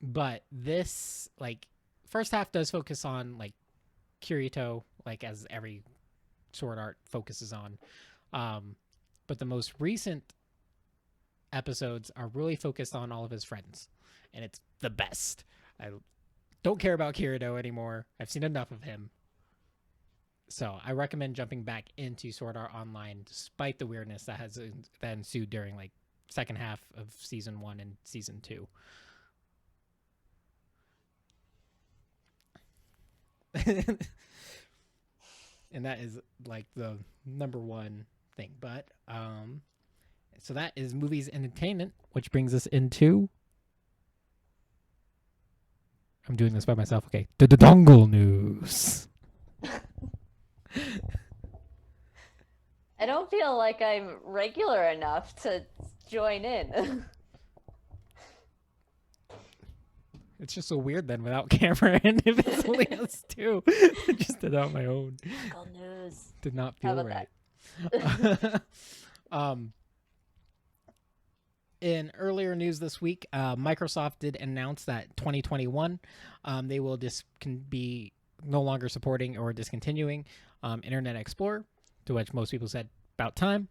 [SPEAKER 1] But this, like, first half does focus on, like, Kirito, like, as every Sword Art focuses on. But the most recent episodes are really focused on all of his friends. And it's the best. I don't care about Kirito anymore. I've seen enough of him. So I recommend jumping back into Sword Art Online despite the weirdness that ensued during, like, second half of season 1 and season 2. And that is, like, the number one thing. But so that is movies and entertainment, which brings us into, I'm doing this by myself. Okay, the Dongle news.
[SPEAKER 2] I don't feel like I'm regular enough to join in.
[SPEAKER 1] It's just so weird then without camera, and if it's only us two, I just did it on my own.
[SPEAKER 2] Dongle news.
[SPEAKER 1] Did not
[SPEAKER 2] How
[SPEAKER 1] feel
[SPEAKER 2] about
[SPEAKER 1] right. In earlier news this week, Microsoft did announce that 2021, they will be no longer supporting or discontinuing Internet Explorer, to which most people said about time,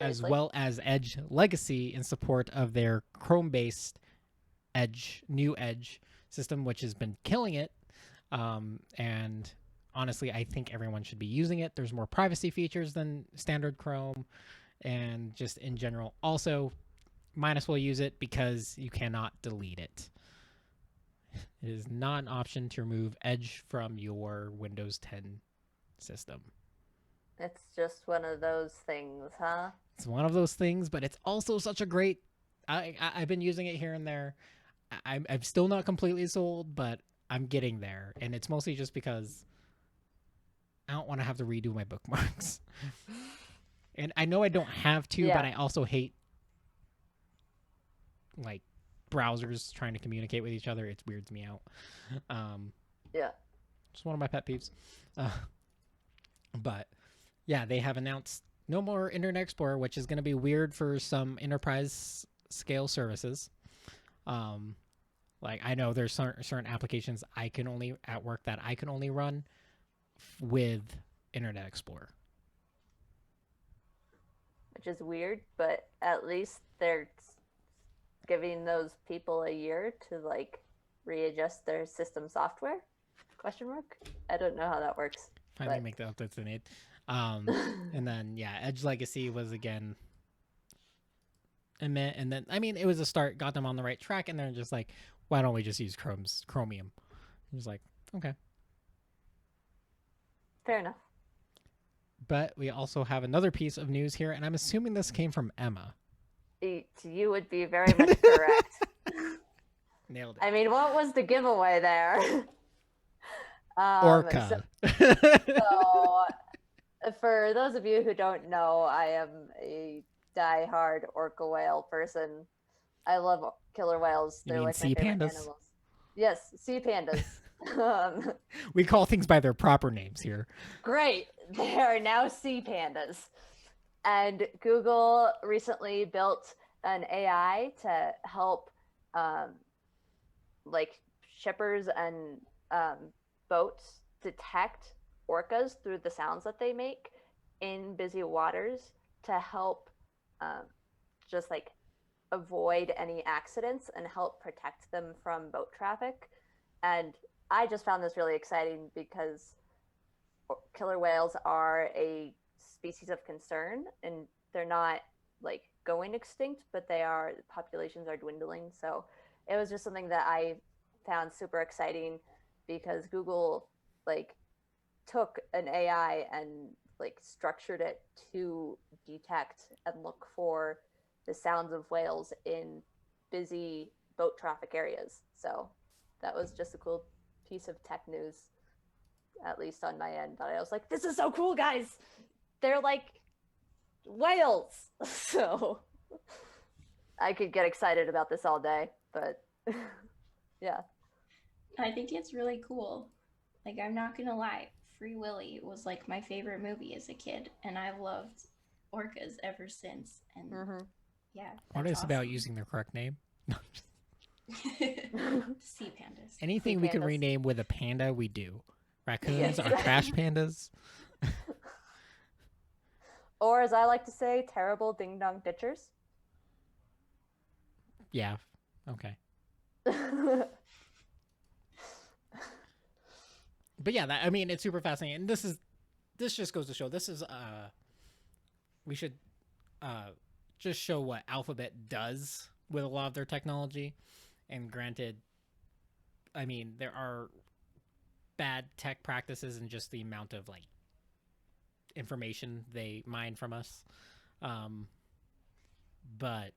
[SPEAKER 1] as well as Edge Legacy in support of their Chrome-based new Edge system, which has been killing it. And honestly, I think everyone should be using it. There's more privacy features than standard Chrome, and just in general, also, might as well use it because you cannot delete it. It is not an option to remove Edge from your Windows 10 system.
[SPEAKER 2] It's just one of those things, huh?
[SPEAKER 1] It's one of those things, but it's also such a great... I've been using it here and there. I'm still not completely sold, but I'm getting there. And it's mostly just because I don't want to have to redo my bookmarks. And I know I don't have to, but I also hate, like, browsers trying to communicate with each other. It weirds me out.
[SPEAKER 2] Yeah.
[SPEAKER 1] It's one of my pet peeves. But yeah, they have announced no more Internet Explorer, which is going to be weird for some enterprise scale services. Like, I know there's certain applications at work that I can only run with Internet Explorer.
[SPEAKER 2] Which is weird, but at least they're giving those people a year to, like, readjust their system software? Question mark? I don't know how that works.
[SPEAKER 1] Finally make the updates they need. And then, yeah, Edge Legacy was, again, and then, I mean, it was a start, got them on the right track, and they're just like, why don't we just use Chromium? It was like, okay.
[SPEAKER 2] Fair enough.
[SPEAKER 1] But we also have another piece of news here, and I'm assuming this came from Emma.
[SPEAKER 2] You would be very much correct.
[SPEAKER 1] Nailed it.
[SPEAKER 2] I mean, what was the giveaway there?
[SPEAKER 1] Orca.
[SPEAKER 2] So, for those of you who don't know, I am a die-hard orca whale person. I love killer whales.
[SPEAKER 1] You
[SPEAKER 2] They're
[SPEAKER 1] mean
[SPEAKER 2] like
[SPEAKER 1] sea
[SPEAKER 2] my favorite
[SPEAKER 1] pandas?
[SPEAKER 2] animals. Yes, sea pandas. Um,
[SPEAKER 1] We call things by their proper names here.
[SPEAKER 2] Great. They are now sea pandas. And Google recently built an AI to help like shippers and boats detect orcas through the sounds that they make in busy waters to help um, just like avoid any accidents and help protect them from boat traffic. And I just found this really exciting because killer whales are a species of concern and they're not like going extinct, but they are, populations are dwindling. So it was just something that I found super exciting because Google like took an AI and like structured it to detect and look for the sounds of whales in busy boat traffic areas. So that was just a cool piece of tech news, at least on my end. That I was like, this is so cool, guys. They're like whales. So I could get excited about this all day, but yeah.
[SPEAKER 3] I think it's really cool. Like, I'm not gonna lie, Free Willy was like my favorite movie as a kid, and I've loved orcas ever since. And yeah,
[SPEAKER 1] What
[SPEAKER 3] that's
[SPEAKER 1] is about
[SPEAKER 3] awesome.
[SPEAKER 1] using their correct name?
[SPEAKER 3] Sea pandas.
[SPEAKER 1] Anything
[SPEAKER 2] Sea
[SPEAKER 1] we can
[SPEAKER 2] pandas.
[SPEAKER 1] rename with a panda, we do. Raccoons
[SPEAKER 2] Yes.
[SPEAKER 1] are trash pandas.
[SPEAKER 2] Or as I like to say, terrible ding dong ditchers.
[SPEAKER 1] Yeah. Okay. But yeah, I mean, it's super fascinating. And this just goes to show this is we should just show what Alphabet does with a lot of their technology. And granted, I mean, there are bad tech practices and just the amount of like information they mine from us. But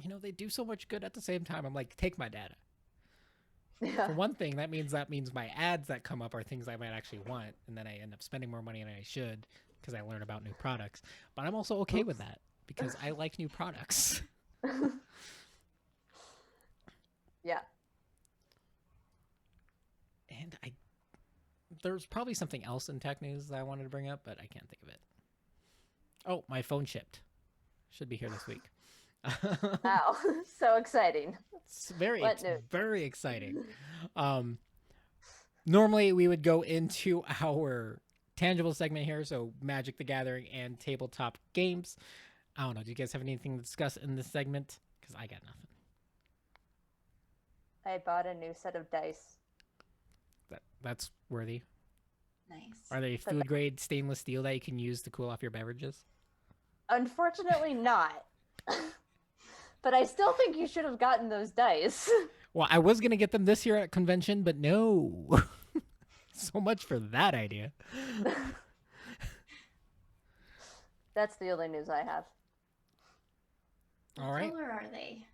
[SPEAKER 1] you know, they do so much good at the same time. I'm like, take my data.
[SPEAKER 2] Yeah.
[SPEAKER 1] For one thing, that means my ads that come up are things I might actually want, and then I end up spending more money than I should because I learn about new products. But I'm also okay with that because I like new products.
[SPEAKER 2] Yeah.
[SPEAKER 1] And there's probably something else in tech news that I wanted to bring up, but I can't think of it. Oh, my phone shipped. Should be here this week.
[SPEAKER 2] Wow. So exciting.
[SPEAKER 1] It's very exciting. Normally we would go into our tangible segment here, so Magic the Gathering and tabletop games. I don't know. Do you guys have anything to discuss in this segment? Because I got nothing.
[SPEAKER 2] I bought a new set of dice.
[SPEAKER 1] That's worthy.
[SPEAKER 3] Nice.
[SPEAKER 1] Are they food grade stainless steel that you can use to cool off your beverages?
[SPEAKER 2] Unfortunately not. But I still think you should have gotten those dice.
[SPEAKER 1] Well, I was gonna get them this year at convention, but no. So much for that idea.
[SPEAKER 2] That's the only news I have.
[SPEAKER 1] All right.
[SPEAKER 3] What color are they?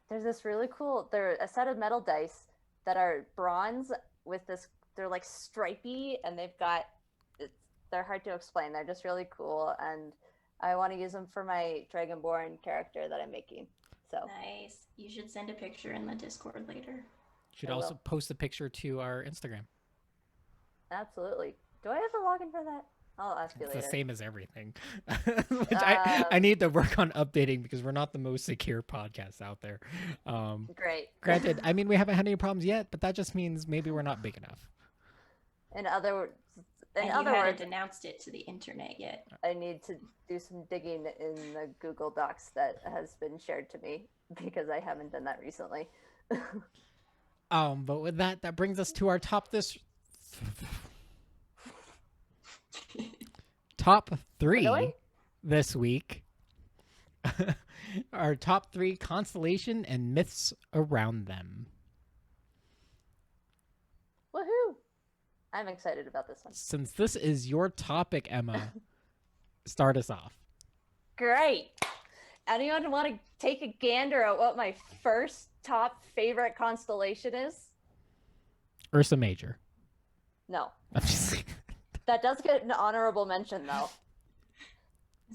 [SPEAKER 2] There's this really cool, they're a set of metal dice that are bronze with this, they're like stripy and they're hard to explain. They're just really cool. And I want to use them for my Dragonborn character that I'm making. So
[SPEAKER 3] Nice. You should send a picture in the Discord later.
[SPEAKER 1] Should
[SPEAKER 2] I
[SPEAKER 1] also
[SPEAKER 2] will.
[SPEAKER 1] post a picture to our Instagram.
[SPEAKER 2] Absolutely. Do I have a login for that? I'll ask you
[SPEAKER 1] It's
[SPEAKER 2] later.
[SPEAKER 1] the same as everything. Which I need to work on updating because we're not the most secure podcast out there.
[SPEAKER 2] Great.
[SPEAKER 1] Granted, I mean, we haven't had any problems yet, but that just means maybe we're not big enough.
[SPEAKER 2] In other words,
[SPEAKER 3] And you hadn't announced it to the internet yet.
[SPEAKER 2] I need to do some digging in the Google Docs that has been shared to me because I haven't done that recently.
[SPEAKER 1] But with that brings us to our top 3
[SPEAKER 2] Really?
[SPEAKER 1] this week. Our top 3 constellation and myths around them.
[SPEAKER 2] Woohoo! I'm excited about this one.
[SPEAKER 1] Since this is your topic, Emma, start us off.
[SPEAKER 2] Great. Anyone want to take a gander at what my first top favorite constellation is?
[SPEAKER 1] Ursa Major.
[SPEAKER 2] No.
[SPEAKER 1] I'm just kidding.
[SPEAKER 2] That does get an honorable mention, though.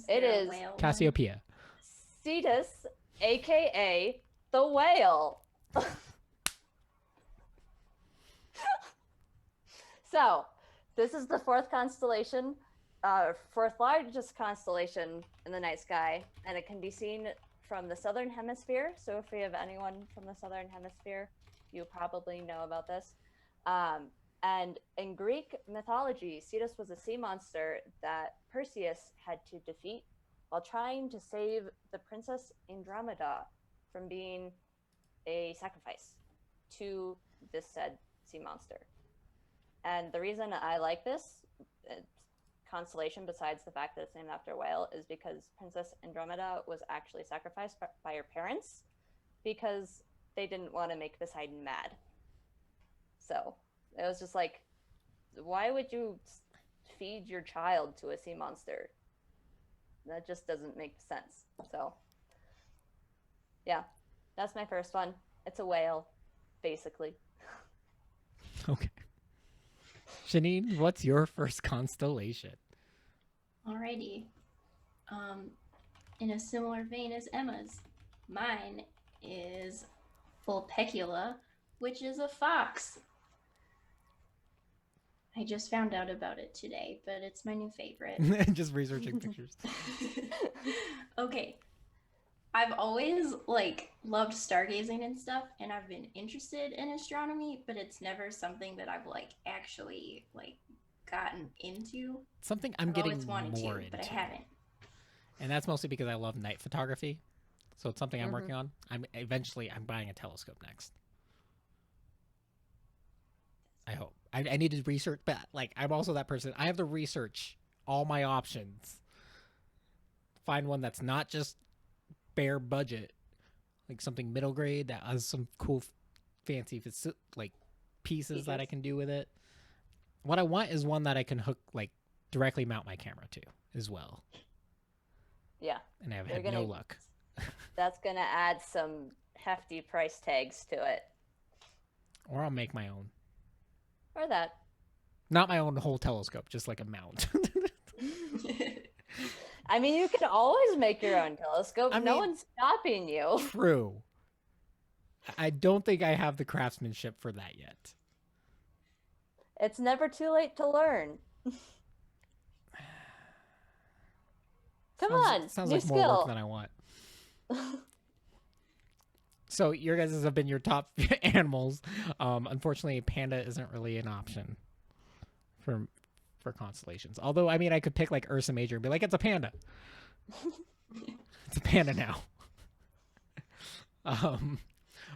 [SPEAKER 2] It
[SPEAKER 3] there a
[SPEAKER 2] is
[SPEAKER 3] whale one?
[SPEAKER 1] Cassiopeia.
[SPEAKER 2] Cetus, aka the whale. So, this is the fourth constellation, fourth largest constellation in the night sky, and it can be seen from the southern hemisphere. So, if we have anyone from the southern hemisphere, you probably know about this. And in Greek mythology, Cetus was a sea monster that Perseus had to defeat while trying to save the princess Andromeda from being a sacrifice to this said sea monster. And the reason I like this constellation, besides the fact that it's named after a whale, is because Princess Andromeda was actually sacrificed by her parents because they didn't want to make Poseidon mad. So it was just like, why would you feed your child to a sea monster? That just doesn't make sense. So, yeah, that's my first one. It's a whale, basically.
[SPEAKER 1] Okay. Janine, what's your first constellation?
[SPEAKER 3] Alrighty. In a similar vein as Emma's, mine is Vulpecula, which is a fox. I just found out about it today, but it's my new favorite.
[SPEAKER 1] Just researching pictures.
[SPEAKER 3] Okay. I've always loved stargazing and stuff, and I've been interested in astronomy, but it's never something that I've actually gotten into.
[SPEAKER 1] Something I'm
[SPEAKER 3] I've
[SPEAKER 1] getting
[SPEAKER 3] always wanted
[SPEAKER 1] more
[SPEAKER 3] to,
[SPEAKER 1] into.
[SPEAKER 3] but I haven't.
[SPEAKER 1] And that's mostly because I love night photography. So it's something I'm working on. I'm buying a telescope next. I hope. I need to research, but I'm also that person. I have to research all my options. Find one that's not just bare budget, like something middle grade that has some cool, fancy pieces that I can do with it. What I want is one that I can hook directly mount my camera to as well.
[SPEAKER 2] Yeah.
[SPEAKER 1] And I've had no luck.
[SPEAKER 2] That's gonna add some hefty price tags to it.
[SPEAKER 1] Or I'll make my own.
[SPEAKER 2] Or that.
[SPEAKER 1] Not my own whole telescope, just like a mount.
[SPEAKER 2] I mean, you can always make your own telescope. No one's stopping you.
[SPEAKER 1] True. I don't think I have the craftsmanship for that yet.
[SPEAKER 2] It's never too late to learn. Come on,
[SPEAKER 1] sounds
[SPEAKER 2] new
[SPEAKER 1] like
[SPEAKER 2] skill.
[SPEAKER 1] more work than I want. So your guys have been your top animals. Unfortunately, panda isn't really an option for constellations. Although, I mean, I could pick Ursa Major and be like, it's a panda. It's a panda now.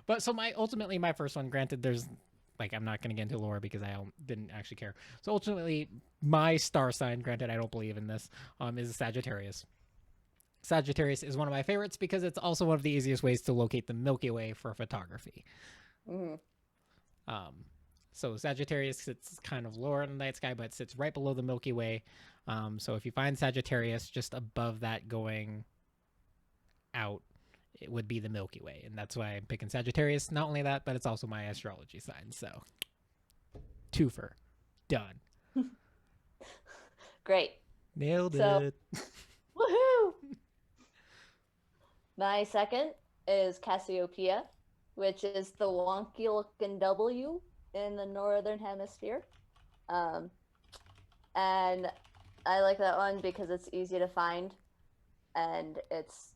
[SPEAKER 1] But so ultimately my first one, granted, there's I'm not going to get into lore because I didn't actually care. So ultimately, my star sign, granted, I don't believe in this, is Sagittarius. Sagittarius is one of my favorites because it's also one of the easiest ways to locate the Milky Way for photography. So Sagittarius sits kind of lower in the night sky, but sits right below the Milky Way. So if you find Sagittarius just above that going out, it would be the Milky Way. And that's why I'm picking Sagittarius. Not only that, but it's also my astrology sign. So twofer. Done.
[SPEAKER 2] Great.
[SPEAKER 1] Nailed it.
[SPEAKER 2] Woohoo! My second is Cassiopeia, which is the wonky looking W in the northern hemisphere. And I like that one because it's easy to find and it's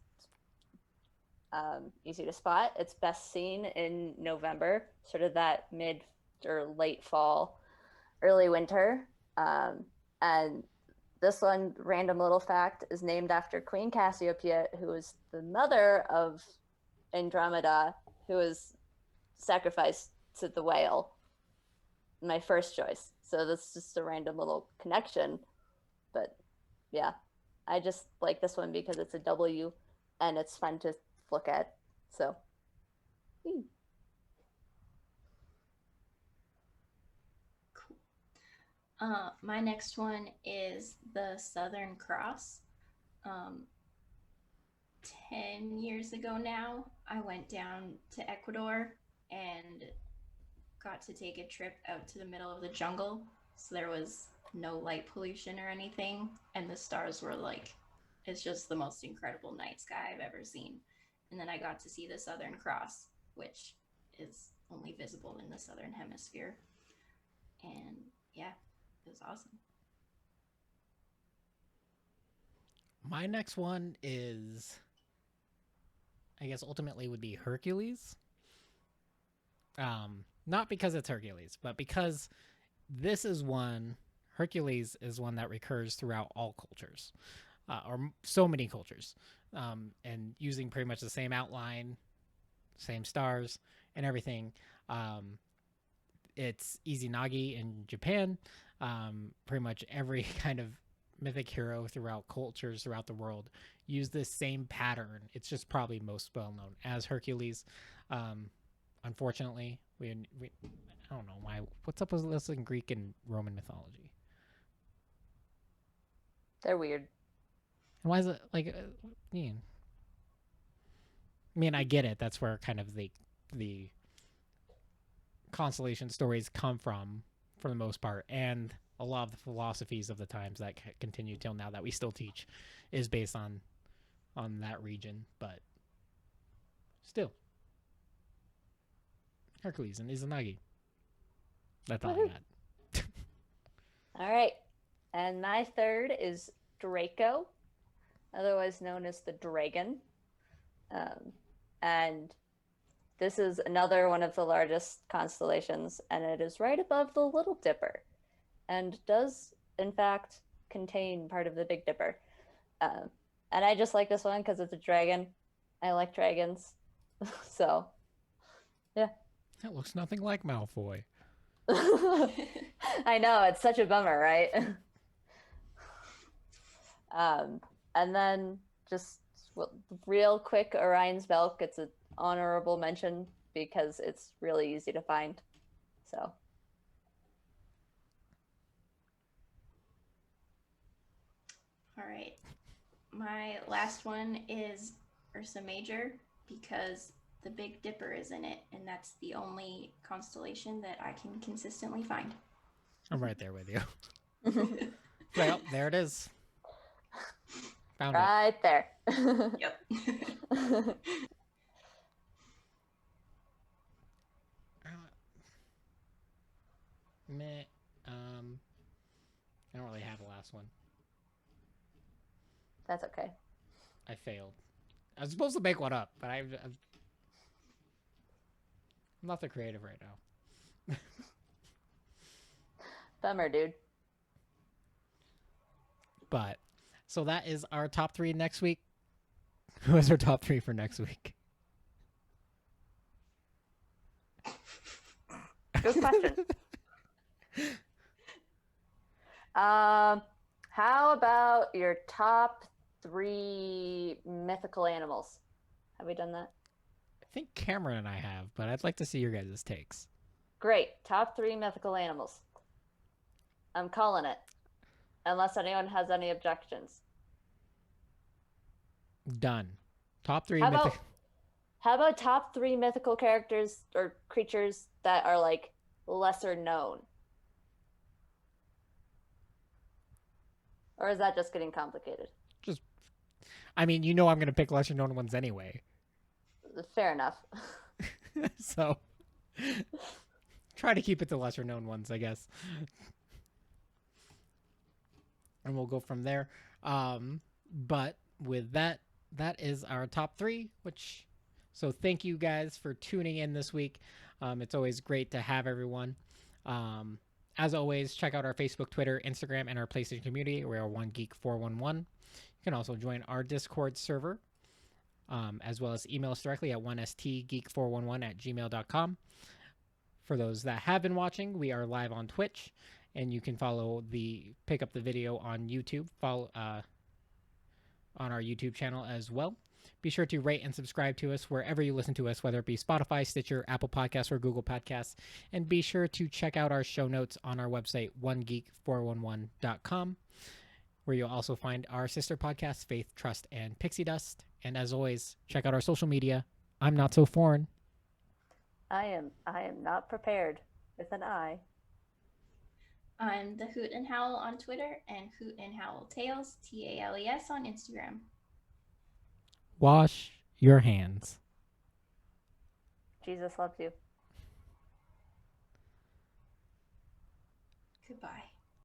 [SPEAKER 2] easy to spot. It's best seen in November, sort of that mid or late fall, early winter. And this one, random little fact, is named after Queen Cassiopeia, who was the mother of Andromeda, who was sacrificed to the whale. My first choice. So that's just a random little connection. But yeah, I just like this one because it's a W and it's fun to look at. So.
[SPEAKER 3] My next one is the Southern Cross. 10 years ago now, I went down to Ecuador and got to take a trip out to the middle of the jungle. So there was no light pollution or anything. And the stars were it's just the most incredible night sky I've ever seen. And then I got to see the Southern Cross, which is only visible in the Southern Hemisphere. And yeah, it was awesome.
[SPEAKER 1] My next one is, I guess, ultimately would be Hercules. Not because it's Hercules, but because this is one. Hercules is one that recurs throughout all cultures, or so many cultures, and using pretty much the same outline, same stars, and everything. It's Izanagi in Japan. Pretty much every kind of mythic hero throughout cultures throughout the world use this same pattern. It's just probably most well known as Hercules. Unfortunately, we I don't know why. What's up with this in Greek and Roman mythology?
[SPEAKER 2] They're weird.
[SPEAKER 1] And why is it like? I mean, I get it. That's where kind of the constellation stories come from, for the most part, and a lot of the philosophies of the times that continue till now that we still teach is based on that region. But still, Hercules and Izanagi. That's all I got.
[SPEAKER 2] All right. And my third is Draco, otherwise known as the Dragon. And this is another one of the largest constellations, and it is right above the Little Dipper, and does, in fact, contain part of the Big Dipper. And I just like this one because it's a dragon. I like dragons. So, yeah.
[SPEAKER 1] That looks nothing like Malfoy.
[SPEAKER 2] I know, it's such a bummer, right? And then just real quick, Orion's Belk. It's an honorable mention because it's really easy to find. So.
[SPEAKER 3] All right. My last one is Ursa Major because the Big Dipper is in it, and that's the only constellation that I can consistently find.
[SPEAKER 1] I'm right there with you. Well, there it is. Found
[SPEAKER 2] right there.
[SPEAKER 3] Yep.
[SPEAKER 1] Meh. I don't really have a last one.
[SPEAKER 2] That's okay.
[SPEAKER 1] I failed. I was supposed to make one up, but I'm not the creative right now.
[SPEAKER 2] Bummer, dude.
[SPEAKER 1] But so that is our top 3 next week. Who is our top 3 for next week?
[SPEAKER 2] Good question. How about your top 3 mythical animals? Have we done that?
[SPEAKER 1] I think Cameron and I have, but I'd like to see your guys' takes.
[SPEAKER 2] Great. Top 3 mythical animals. I'm calling it. Unless anyone has any objections.
[SPEAKER 1] Done. Top 3
[SPEAKER 2] How about top 3 mythical characters or creatures that are like lesser known? Or is that just getting complicated?
[SPEAKER 1] I mean, you know I'm going to pick lesser known ones anyway.
[SPEAKER 2] Fair enough.
[SPEAKER 1] So try to keep it to lesser known ones, I guess. And we'll go from there. But with that is our top 3, so thank you guys for tuning in this week. It's always great to have everyone. As always, check out our Facebook, Twitter, Instagram, and our PlayStation community. We are OneGeek411. You can also join our Discord server, as well as email us directly at 1stgeek411@gmail.com. For those that have been watching, we are live on Twitch, and you can pick up the video on YouTube, follow on our YouTube channel as well. Be sure to rate and subscribe to us wherever you listen to us, whether it be Spotify, Stitcher, Apple Podcasts, or Google Podcasts. And be sure to check out our show notes on our website, onegeek411.com, where you'll also find our sister podcasts, Faith, Trust, and Pixie Dust. And as always, check out our social media. I'm Not So Foreign.
[SPEAKER 2] I am not prepared with an I.
[SPEAKER 3] I'm the Hoot and Howl on Twitter and Hoot and Howl Tales, TALES on Instagram.
[SPEAKER 1] Wash your hands.
[SPEAKER 2] Jesus loves you.
[SPEAKER 3] Goodbye.